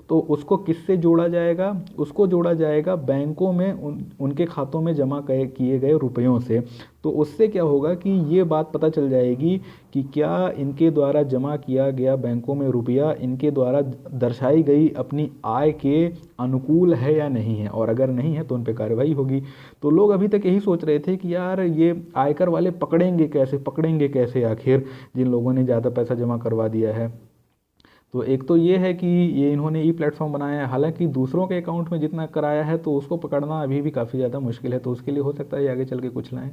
तो उसको किससे जोड़ा जाएगा, उसको जोड़ा जाएगा बैंकों में उनके खातों में जमा किए गए रुपयों से। तो उससे क्या होगा कि ये बात पता चल जाएगी कि क्या इनके द्वारा जमा किया गया बैंकों में रुपया इनके द्वारा दर्शाई गई अपनी आय के अनुकूल है या नहीं है, और अगर नहीं है तो उन पर कार्रवाई होगी। तो लोग अभी तक यही सोच रहे थे कि यार ये आयकर वाले पकड़ेंगे कैसे आखिर जिन लोगों ने ज़्यादा पैसा जमा करवा दिया है। तो एक तो ये है कि ये इन्होंने ई प्लेटफॉर्म बनाया है, हालांकि दूसरों के अकाउंट में जितना कराया है तो उसको पकड़ना अभी भी काफ़ी ज़्यादा मुश्किल है, तो उसके लिए हो सकता है आगे चल के कुछ लाएं।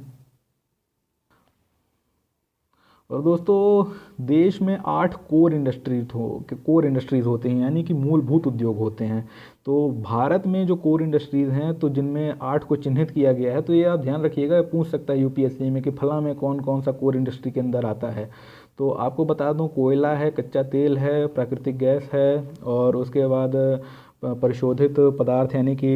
और दोस्तों देश में 8 कोर इंडस्ट्रीज़ होते हैं, यानी कि मूलभूत उद्योग होते हैं। तो भारत में जो कोर इंडस्ट्रीज़ हैं तो जिनमें 8 को चिन्हित किया गया है, तो ये आप ध्यान रखिएगा, पूछ सकता है यूपीएससी में कि फला में कौन कौन सा कोर इंडस्ट्री के अंदर आता है। तो आपको बता दूं, कोयला है, कच्चा तेल है, प्राकृतिक गैस है, और उसके बाद परिशोधित पदार्थ यानी कि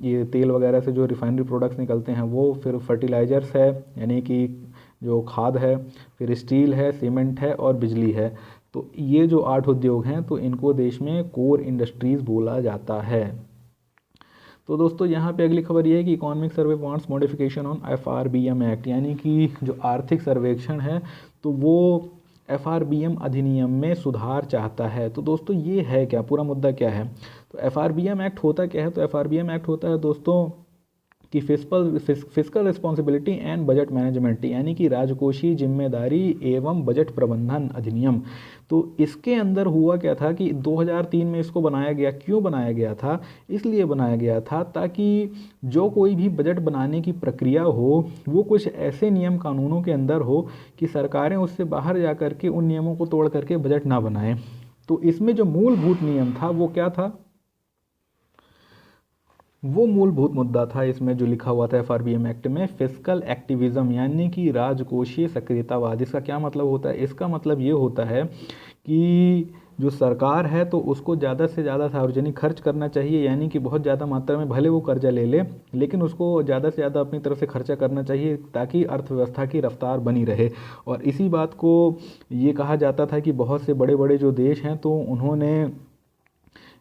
ये तेल वगैरह से जो रिफाइनरी प्रोडक्ट्स निकलते हैं वो, फिर फर्टिलाइजर्स है यानी कि जो खाद है, फिर स्टील है, सीमेंट है और बिजली है। तो ये जो 8 उद्योग हैं तो इनको देश में कोर इंडस्ट्रीज़ बोला जाता है। तो दोस्तों यहाँ पे अगली खबर ये है कि economic survey wants modification on FRBM act, यानी कि जो आर्थिक सर्वेक्षण है तो वो एफआरबीएम अधिनियम में सुधार चाहता है। तो दोस्तों ये है क्या, पूरा मुद्दा क्या है, तो एफआरबीएम एक्ट होता क्या है, तो एफआरबीएम एक्ट होता है दोस्तों कि fiscal responsibility and budget management, यानी कि राजकोषीय जिम्मेदारी एवं बजट प्रबंधन अधिनियम। तो इसके अंदर हुआ क्या था कि 2003 में इसको बनाया गया। क्यों बनाया गया था, इसलिए बनाया गया था ताकि जो कोई भी बजट बनाने की प्रक्रिया हो वो कुछ ऐसे नियम कानूनों के अंदर हो कि सरकारें उससे बाहर जा कर के उन नियमों को तोड़ करके बजट ना बनाएं। तो इसमें जो मूलभूत नियम था वो क्या था, वो मूलभूत मुद्दा था इसमें जो लिखा हुआ था एफआरबीएम एक्ट में, फिस्कल एक्टिविज्म, यानी कि राजकोषीय सक्रियतावाद। इसका क्या मतलब होता है, इसका मतलब ये होता है कि जो सरकार है तो उसको ज़्यादा से ज़्यादा सार्वजनिक खर्च करना चाहिए, यानी कि बहुत ज़्यादा मात्रा में भले वो कर्जा ले ले लेकिन उसको ज़्यादा से ज़्यादा अपनी तरफ से खर्चा करना चाहिए ताकि अर्थव्यवस्था की रफ्तार बनी रहे। और इसी बात को ये कहा जाता था कि बहुत से बड़े बड़े जो देश हैं तो उन्होंने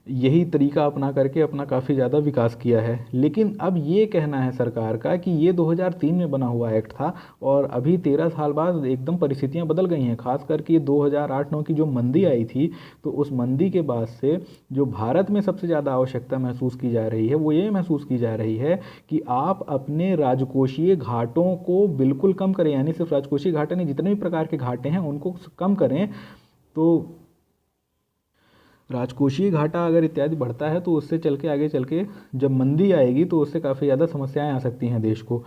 यही तरीका अपना करके अपना काफ़ी ज़्यादा विकास किया है। लेकिन अब ये कहना है सरकार का कि ये 2003 में बना हुआ एक्ट था और अभी 13 साल बाद एकदम परिस्थितियां बदल गई हैं। खास करके 2008-9 की जो मंदी आई थी तो उस मंदी के बाद से जो भारत में सबसे ज़्यादा आवश्यकता महसूस की जा रही है वो ये महसूस की जा रही है कि आप अपने राजकोषीय घाटों को बिल्कुल कम करें, यानी सिर्फ राजकोषीय घाटे नहीं, जितने भी प्रकार के घाटे हैं उनको कम करें। तो राजकोषीय घाटा अगर इत्यादि बढ़ता है तो उससे चल के आगे चल के जब मंदी आएगी तो उससे काफ़ी ज़्यादा समस्याएं आ सकती हैं देश को।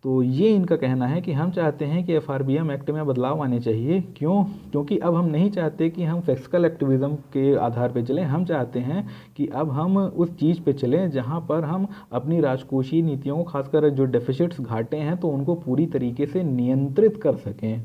तो ये इनका कहना है कि हम चाहते हैं कि एफआरबीएम एक्ट में बदलाव आने चाहिए। क्यों, क्योंकि अब हम नहीं चाहते कि हम फिस्कल एक्टिविज्म के आधार पर चलें, हम चाहते हैं कि अब हम उस चीज़ पे चलें जहाँ पर हम अपनी राजकोषीय नीतियों को, खासकर जो डेफिसिट्स घाटे हैं तो उनको पूरी तरीके से नियंत्रित कर सकें।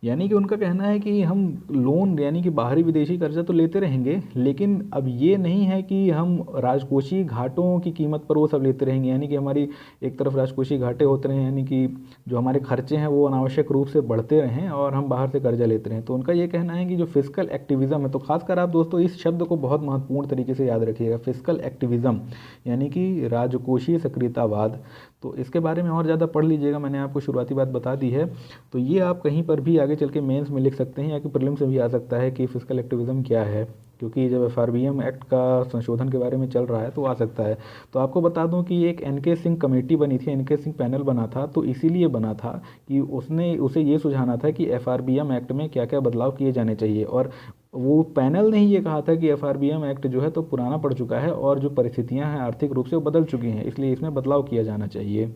यानी कि उनका कहना है कि हम लोन यानी कि बाहरी विदेशी कर्जा तो लेते रहेंगे लेकिन अब ये नहीं है कि हम राजकोषीय घाटों की कीमत पर वो सब लेते रहेंगे, यानी कि हमारी एक तरफ राजकोषीय घाटे होते रहें, यानी कि जो हमारे खर्चे हैं वो अनावश्यक रूप से बढ़ते रहें और हम बाहर से कर्जा लेते रहें। तो उनका ये कहना है कि जो फिस्कल एक्टिविज्म है, तो खासकर आप दोस्तों इस शब्द को बहुत महत्वपूर्ण तरीके से याद रखिएगा, फिस्कल एक्टिविज्म यानी कि राजकोषीय सक्रियतावाद। तो इसके बारे में और ज़्यादा पढ़ लीजिएगा, मैंने आपको शुरुआती बात बता दी है। तो ये आप कहीं पर भी आगे आगे चल के मेंस में लिख सकते हैं या कि प्रीलिम्स में भी आ सकता है कि फिजिकल एक्टिविज्म क्या है, क्योंकि जब एफआरबीएम एक्ट का संशोधन के बारे में चल रहा है तो आ सकता है। तो आपको बता दूं कि एक एनके सिंह कमेटी बनी थी, एनके सिंह पैनल बना था, तो इसीलिए बना था कि उसे ये सुझाना था कि एफआरबीएम एक्ट में क्या क्या बदलाव किए जाने चाहिए। और वो पैनल ने ही ये कहा था कि एफआरबीएम एक्ट जो है तो पुराना पड़ चुका है और जो परिस्थितियां हैं आर्थिक रूप से वो बदल चुकी हैं, इसलिए इसमें बदलाव किया जाना चाहिए।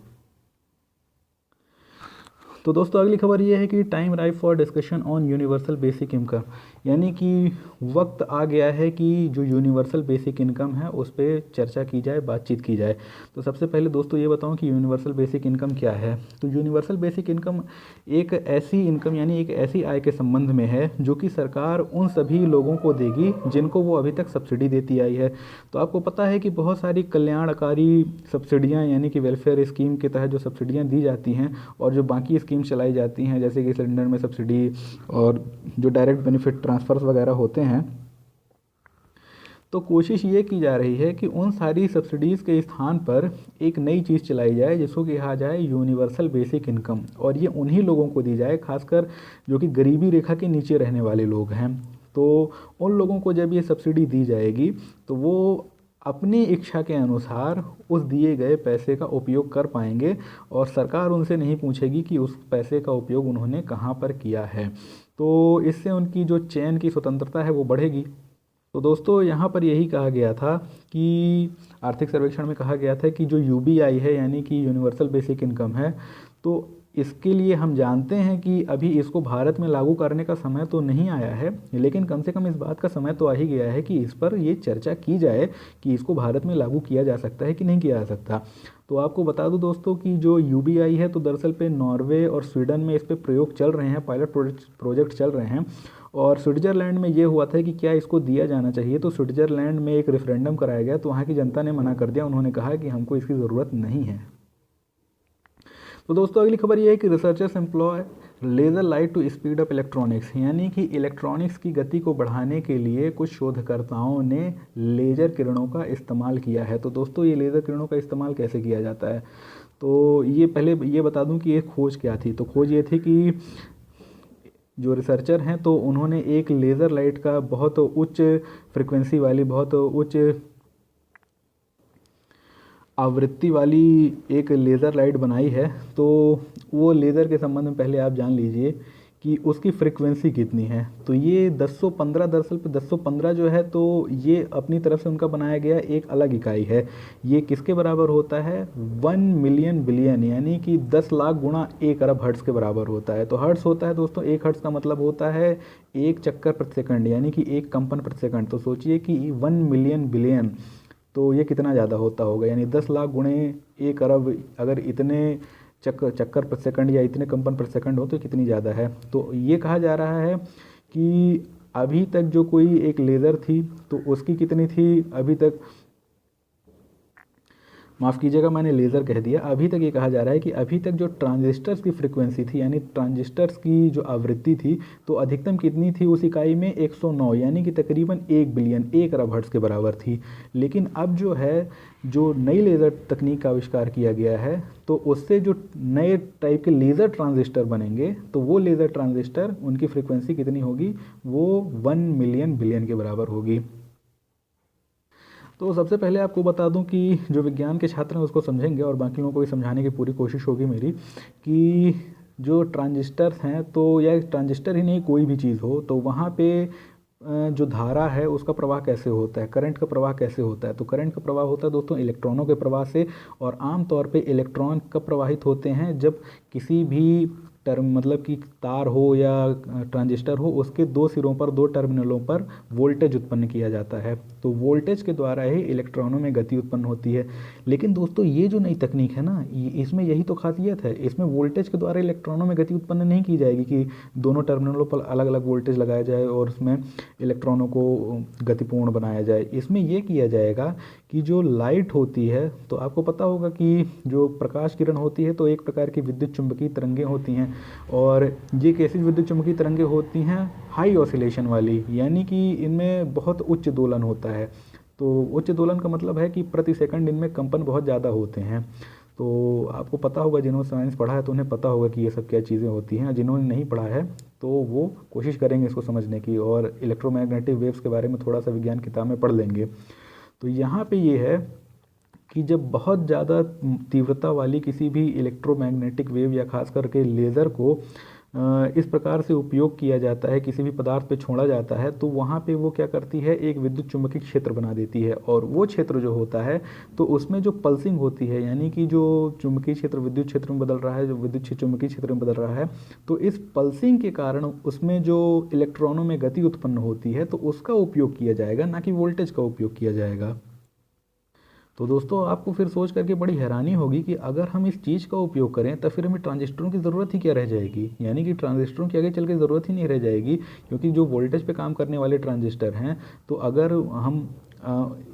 तो दोस्तों अगली खबर ये है कि time ripe for discussion on universal basic income, यानी कि वक्त आ गया है कि जो यूनिवर्सल बेसिक इनकम है उस पर चर्चा की जाए, बातचीत की जाए। तो सबसे पहले दोस्तों ये बताऊं कि यूनिवर्सल बेसिक इनकम क्या है। तो यूनिवर्सल बेसिक इनकम एक ऐसी इनकम यानी एक ऐसी आय के संबंध में है जो कि सरकार उन सभी लोगों को देगी जिनको वो अभी तक सब्सिडी देती आई है। तो आपको पता है कि बहुत सारी कल्याणकारी सब्सिडियाँ यानी कि वेलफेयर स्कीम के तहत जो सब्सिडियाँ दी जाती हैं और जो बाकी स्कीम चलाई जाती हैं, जैसे कि सिलेंडर में सब्सिडी और जो डायरेक्ट बेनिफिट ट्रांसफ़र्स वगैरह होते हैं, तो कोशिश ये की जा रही है कि उन सारी सब्सिडीज़ के स्थान पर एक नई चीज़ चलाई जाए जिसको कहा जाए यूनिवर्सल बेसिक इनकम, और ये उन्हीं लोगों को दी जाए खासकर जो कि गरीबी रेखा के नीचे रहने वाले लोग हैं। तो उन लोगों को जब ये सब्सिडी दी जाएगी तो वो अपनी इच्छा के अनुसार उस दिए गए पैसे का उपयोग कर पाएंगे और सरकार उनसे नहीं पूछेगी कि उस पैसे का उपयोग उन्होंने कहाँ पर किया है। तो इससे उनकी जो चयन की स्वतंत्रता है वो बढ़ेगी। तो दोस्तों यहाँ पर यही कहा गया था कि आर्थिक सर्वेक्षण में कहा गया था कि जो यूबीआई है यानी कि यूनिवर्सल बेसिक इनकम है, तो इसके लिए हम जानते हैं कि अभी इसको भारत में लागू करने का समय तो नहीं आया है, लेकिन कम से कम इस बात का समय तो आ ही गया है कि इस पर ये चर्चा की जाए कि इसको भारत में लागू किया जा सकता है कि नहीं किया जा सकता। तो आपको बता दूं दोस्तों कि जो यूबीआई है तो दरअसल पे नॉर्वे और स्वीडन में इस पर प्रयोग चल रहे हैं, पायलट प्रोजेक्ट चल रहे हैं। और स्विट्ज़रलैंड में ये हुआ था कि क्या इसको दिया जाना चाहिए, तो स्विट्ज़रलैंड में एक रेफरेंडम कराया गया तो वहाँ की जनता ने मना कर दिया, उन्होंने कहा कि हमको इसकी ज़रूरत नहीं है। तो दोस्तों अगली खबर ये है कि researchers employ laser light to speed up electronics, यानी कि इलेक्ट्रॉनिक्स की गति को बढ़ाने के लिए कुछ शोधकर्ताओं ने लेज़र किरणों का इस्तेमाल किया है। तो दोस्तों ये लेज़र किरणों का इस्तेमाल कैसे किया जाता है, तो ये पहले ये बता दूं कि ये खोज क्या थी। तो खोज ये थी कि जो रिसर्चर हैं तो उन्होंने एक लेज़र लाइट का बहुत उच्च फ्रिक्वेंसी वाली, बहुत उच्च आवृत्ति वाली एक लेज़र लाइट बनाई है। तो वो लेज़र के संबंध में पहले आप जान लीजिए कि उसकी फ्रिक्वेंसी कितनी है। तो ये 1015 दरअसल पे 1015 जो है तो ये अपनी तरफ से उनका बनाया गया एक अलग इकाई है। ये किसके बराबर होता है, 1 मिलियन बिलियन यानी कि 10 लाख गुणा 1 अरब हर्ट्ज़ के बराबर होता है। तो हर्ट्ज़ होता है दोस्तों, 1 हर्ट्ज़ का मतलब होता है 1 चक्कर प्रति सेकंड यानी कि 1 कंपन प्रति सेकंड। तो सोचिए कि 1 मिलियन बिलियन तो ये कितना ज़्यादा होता होगा, यानी 10 लाख गुणे 1 अरब, अगर इतने चक्कर प्रति सेकंड या इतने कंपन प्रति सेकंड हो तो कितनी ज़्यादा है। तो ये कहा जा रहा है कि अभी तक जो कोई एक लेज़र थी तो उसकी कितनी थी, अभी तक, माफ़ कीजिएगा मैंने लेज़र कह दिया, अभी तक ये कहा जा रहा है कि अभी तक जो ट्रांजिस्टर्स की फ्रिक्वेंसी थी यानी ट्रांजिस्टर्स की जो आवृत्ति थी तो अधिकतम कितनी थी उस इकाई में, 109 यानी कि तकरीबन 1 बिलियन 1 अरब हर्ट्ज़ के बराबर थी। लेकिन अब जो है जो नई लेज़र तकनीक का आविष्कार किया गया है तो उससे जो नए टाइप के लेज़र ट्रांजिस्टर बनेंगे तो वो लेज़र ट्रांजिस्टर उनकी फ्रिक्वेंसी कितनी होगी, वो 1 मिलियन बिलियन के बराबर होगी। तो सबसे पहले आपको बता दूं कि जो विज्ञान के छात्र हैं उसको समझेंगे और बाकी लोगों को भी समझाने की पूरी कोशिश होगी मेरी कि जो ट्रांजिस्टर्स हैं तो या ट्रांजिस्टर ही नहीं कोई भी चीज़ हो तो वहाँ पे जो धारा है उसका प्रवाह कैसे होता है, करंट का प्रवाह कैसे होता है। तो करंट का प्रवाह होता है दोस्तों इलेक्ट्रॉनों के प्रवाह से, और आम तौर पे इलेक्ट्रॉन कब प्रवाहित होते हैं, जब किसी भी टर्म मतलब कि तार हो या ट्रांजिस्टर हो उसके दो सिरों पर, दो टर्मिनलों पर वोल्टेज उत्पन्न किया जाता है। तो वोल्टेज के द्वारा ही इलेक्ट्रॉनों में गति उत्पन्न होती है। लेकिन दोस्तों ये जो नई तकनीक है ना, इसमें यही तो खासियत है, इसमें वोल्टेज के द्वारा इलेक्ट्रॉनों में गति उत्पन्न नहीं की जाएगी कि दोनों टर्मिनलों पर अलग अलग वोल्टेज लगाया जाए और उसमें इलेक्ट्रॉनों को गतिपूर्ण बनाया जाए। इसमें यह किया जाएगा कि जो लाइट होती है तो आपको पता होगा कि जो प्रकाश किरण होती है तो एक प्रकार की विद्युत चुंबकीय तरंगें होती हैं, और ये कैसी विद्युत चुंबकीय तरंगें होती हैं, हाई ऑसिलेशन वाली, यानी कि इनमें बहुत उच्च दोलन होता है। तो उच्च दोलन का मतलब है कि प्रति सेकंड इनमें कंपन बहुत ज़्यादा होते हैं। तो आपको पता होगा, जिन्होंने साइंस पढ़ा है तो उन्हें पता होगा कि ये सब क्या चीज़ें होती हैं, जिन्होंने नहीं पढ़ा है तो वो कोशिश करेंगे इसको समझने की और इलेक्ट्रोमैग्नेटिक वेव्स के बारे में थोड़ा सा विज्ञान किताब में पढ़ लेंगे। तो यहाँ पे ये है कि जब बहुत ज़्यादा तीव्रता वाली किसी भी इलेक्ट्रोमैग्नेटिक वेव या खास करके लेज़र को इस प्रकार से उपयोग किया जाता है, किसी भी पदार्थ पे छोड़ा जाता है, तो वहाँ पे वो क्या करती है, एक विद्युत चुम्बकीय क्षेत्र बना देती है। और वो क्षेत्र जो होता है तो उसमें जो पल्सिंग होती है, यानी कि जो चुम्बकीय क्षेत्र विद्युत क्षेत्र में बदल रहा है, जो विद्युत चुम्बकीय क्षेत्र में बदल रहा है, तो इस पल्सिंग के कारण उसमें जो इलेक्ट्रॉनों में गति उत्पन्न होती है तो उसका उपयोग किया जाएगा, ना कि वोल्टेज का उपयोग किया जाएगा। तो दोस्तों आपको फिर सोच करके बड़ी हैरानी होगी कि अगर हम इस चीज़ का उपयोग करें तो फिर हमें ट्रांजिस्टरों की ज़रूरत ही क्या रह जाएगी, यानी कि ट्रांजिस्टरों की आगे चल के ज़रूरत ही नहीं रह जाएगी, क्योंकि जो वोल्टेज पे काम करने वाले ट्रांजिस्टर हैं, तो अगर हम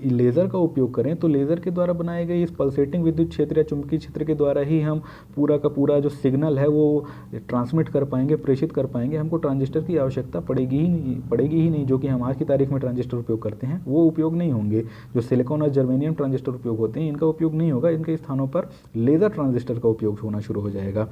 लेज़र का उपयोग करें तो लेज़र के द्वारा बनाए गए इस पल्सेटिंग विद्युत क्षेत्र या चुंबकीय क्षेत्र के द्वारा ही हम पूरा का पूरा जो सिग्नल है वो ट्रांसमिट कर पाएंगे, प्रेषित कर पाएंगे। हमको ट्रांजिस्टर की आवश्यकता पड़ेगी ही नहीं, जो कि हम आज की तारीख में ट्रांजिस्टर उपयोग करते हैं वो उपयोग नहीं होंगे। जो सिलिकॉन और जर्मेनियम ट्रांजिस्टर उपयोग होते हैं इनका उपयोग नहीं होगा, इनके स्थानों पर लेज़र ट्रांजिस्टर का उपयोग होना शुरू हो जाएगा।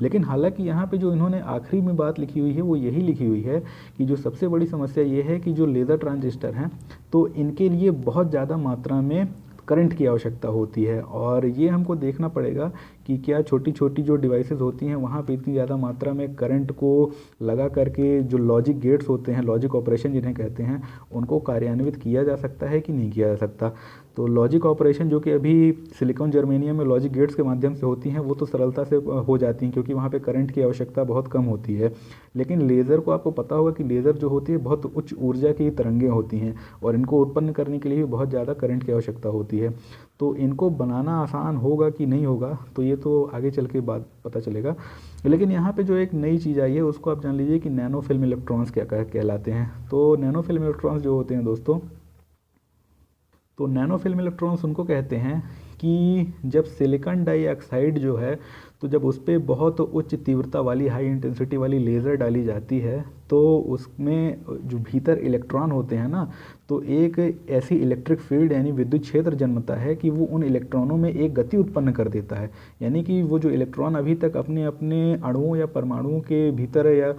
लेकिन हालांकि यहाँ पे जो इन्होंने आखिरी में बात लिखी हुई है वो यही लिखी हुई है कि जो सबसे बड़ी समस्या ये है कि जो लेज़र ट्रांजिस्टर हैं तो इनके लिए बहुत ज़्यादा मात्रा में करंट की आवश्यकता होती है, और ये हमको देखना पड़ेगा कि क्या छोटी छोटी जो डिवाइसेस होती हैं वहाँ पे इतनी ज़्यादा मात्रा में करंट को लगा करके जो लॉजिक गेट्स होते हैं, लॉजिक ऑपरेशन जिन्हें कहते हैं, उनको कार्यान्वित किया जा सकता है कि नहीं किया जा सकता। तो लॉजिक ऑपरेशन जो कि अभी सिलिकॉन जर्मेनियम में लॉजिक गेट्स के माध्यम से होती हैं वो तो सरलता से हो जाती हैं, क्योंकि वहाँ पे करंट की आवश्यकता बहुत कम होती है। लेकिन लेज़र को आपको पता होगा कि लेज़र जो होती है बहुत उच्च ऊर्जा की तरंगें होती हैं, और इनको उत्पन्न करने के लिए भी बहुत ज़्यादा करंट की आवश्यकता होती है। तो इनको बनाना आसान होगा कि नहीं होगा तो ये तो आगे चल के बाद पता चलेगा। लेकिन यहाँ पे जो एक नई चीज़ आई है उसको आप जान लीजिए कि नैनो फिल्म इलेक्ट्रॉन्स क्या कहलाते हैं। तो नैनो फिल्म इलेक्ट्रॉन्स जो होते हैं दोस्तों, तो नैनो फिल्म इलेक्ट्रॉन्स उनको कहते हैं कि जब सिलिकॉन डाइऑक्साइड जो है, तो जब उस पर बहुत उच्च तीव्रता वाली हाई इंटेंसिटी वाली लेज़र डाली जाती है तो उसमें जो भीतर इलेक्ट्रॉन होते हैं ना, तो एक ऐसी इलेक्ट्रिक फील्ड यानी विद्युत क्षेत्र जन्मता है कि वो उन इलेक्ट्रॉनों में एक गति उत्पन्न कर देता है। यानी कि वो जो इलेक्ट्रॉन अभी तक अपने अपने अणुओं या परमाणुओं के भीतर या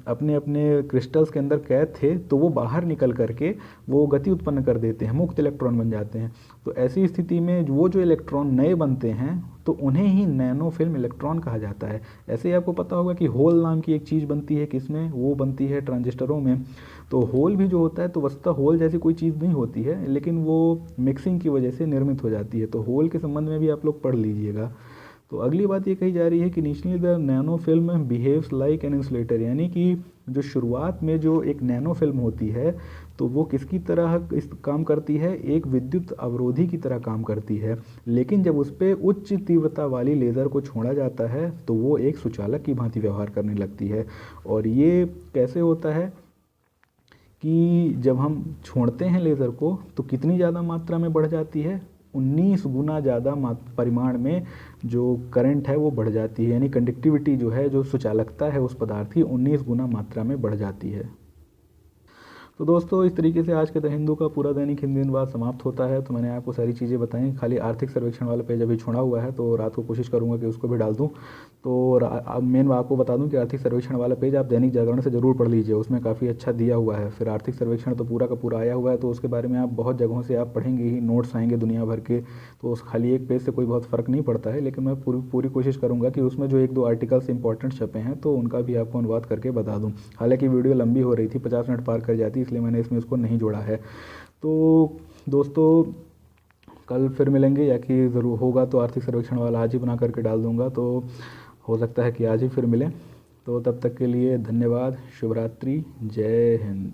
अपने अपने क्रिस्टल्स के अंदर कैद थे, तो वो बाहर निकल करके वो गति उत्पन्न कर देते हैं, मुक्त इलेक्ट्रॉन बन जाते हैं। तो ऐसी स्थिति में वो जो इलेक्ट्रॉन नए बनते हैं तो उन्हें ही नैनो फिल्म इलेक्ट्रॉन कहा जाता है। ऐसे ही आपको पता होगा कि होल नाम की एक चीज़ बनती है, किसमें वो बनती है, ट्रांजिस्टरों में। तो होल भी जो होता है तो वस्तुतः होल जैसी कोई चीज़ नहीं होती है, लेकिन वो मिक्सिंग की वजह से निर्मित हो जाती है। तो होल के संबंध में भी आप लोग पढ़ लीजिएगा। तो अगली बात ये कही जा रही है कि initially the nano film behaves like an insulator, यानी कि जो शुरुआत में जो एक नैनो फिल्म होती है तो वो किसकी तरह इस काम करती है, एक विद्युत अवरोधी की तरह काम करती है। लेकिन जब उस पर उच्च तीव्रता वाली लेज़र को छोड़ा जाता है तो वो एक सुचालक की भांति व्यवहार करने लगती है। और ये कैसे होता है कि जब हम छोड़ते हैं लेज़र को तो कितनी ज़्यादा मात्रा में बढ़ जाती है, 19 गुना ज़्यादा परिमाण में जो करंट है वो बढ़ जाती है, यानी कंडक्टिविटी जो है, जो सुचालकता है उस पदार्थ की 19 गुना मात्रा में बढ़ जाती है। तो दोस्तों इस तरीके से आज के द हिंदू का पूरा दैनिक हिंदी अनुवाद समाप्त होता है। तो मैंने आपको सारी चीज़ें बताई, खाली आर्थिक सर्वेक्षण वाला पेज अभी छोड़ा हुआ है तो रात को कोशिश करूंगा कि उसको भी डाल दूं। तो मेन आपको बता दूं कि आर्थिक सर्वेक्षण वाला पेज आप दैनिक जागरण से ज़रूर पढ़ लीजिए, उसमें काफ़ी अच्छा दिया हुआ है। फिर आर्थिक सर्वेक्षण तो पूरा का पूरा आया हुआ है, तो उसके बारे में आप बहुत जगहों से आप पढ़ेंगे ही, नोट्स आएंगे दुनिया भर के, तो उस खाली एक पेज से कोई बहुत फ़र्क नहीं पड़ता है। लेकिन मैं पूरी कोशिश करूँगा कि उसमें जो 1-2 आर्टिकल्स इंपॉर्टेंट छपे हैं तो उनका भी आपको अनुवाद करके बता दूँ। हालाँकि वीडियो लंबी हो रही थी, 50 मिनट पार कर जाती, इसलिए मैंने इसमें उसको नहीं जोड़ा है। तो दोस्तों कल फिर मिलेंगे, या कि ज़रूर होगा तो आर्थिक सर्वेक्षण वाला आज ही बना करके डाल दूंगा, तो हो सकता है कि आज ही फिर मिलें। तो तब तक के लिए धन्यवाद, शुभ रात्रि, जय हिंद।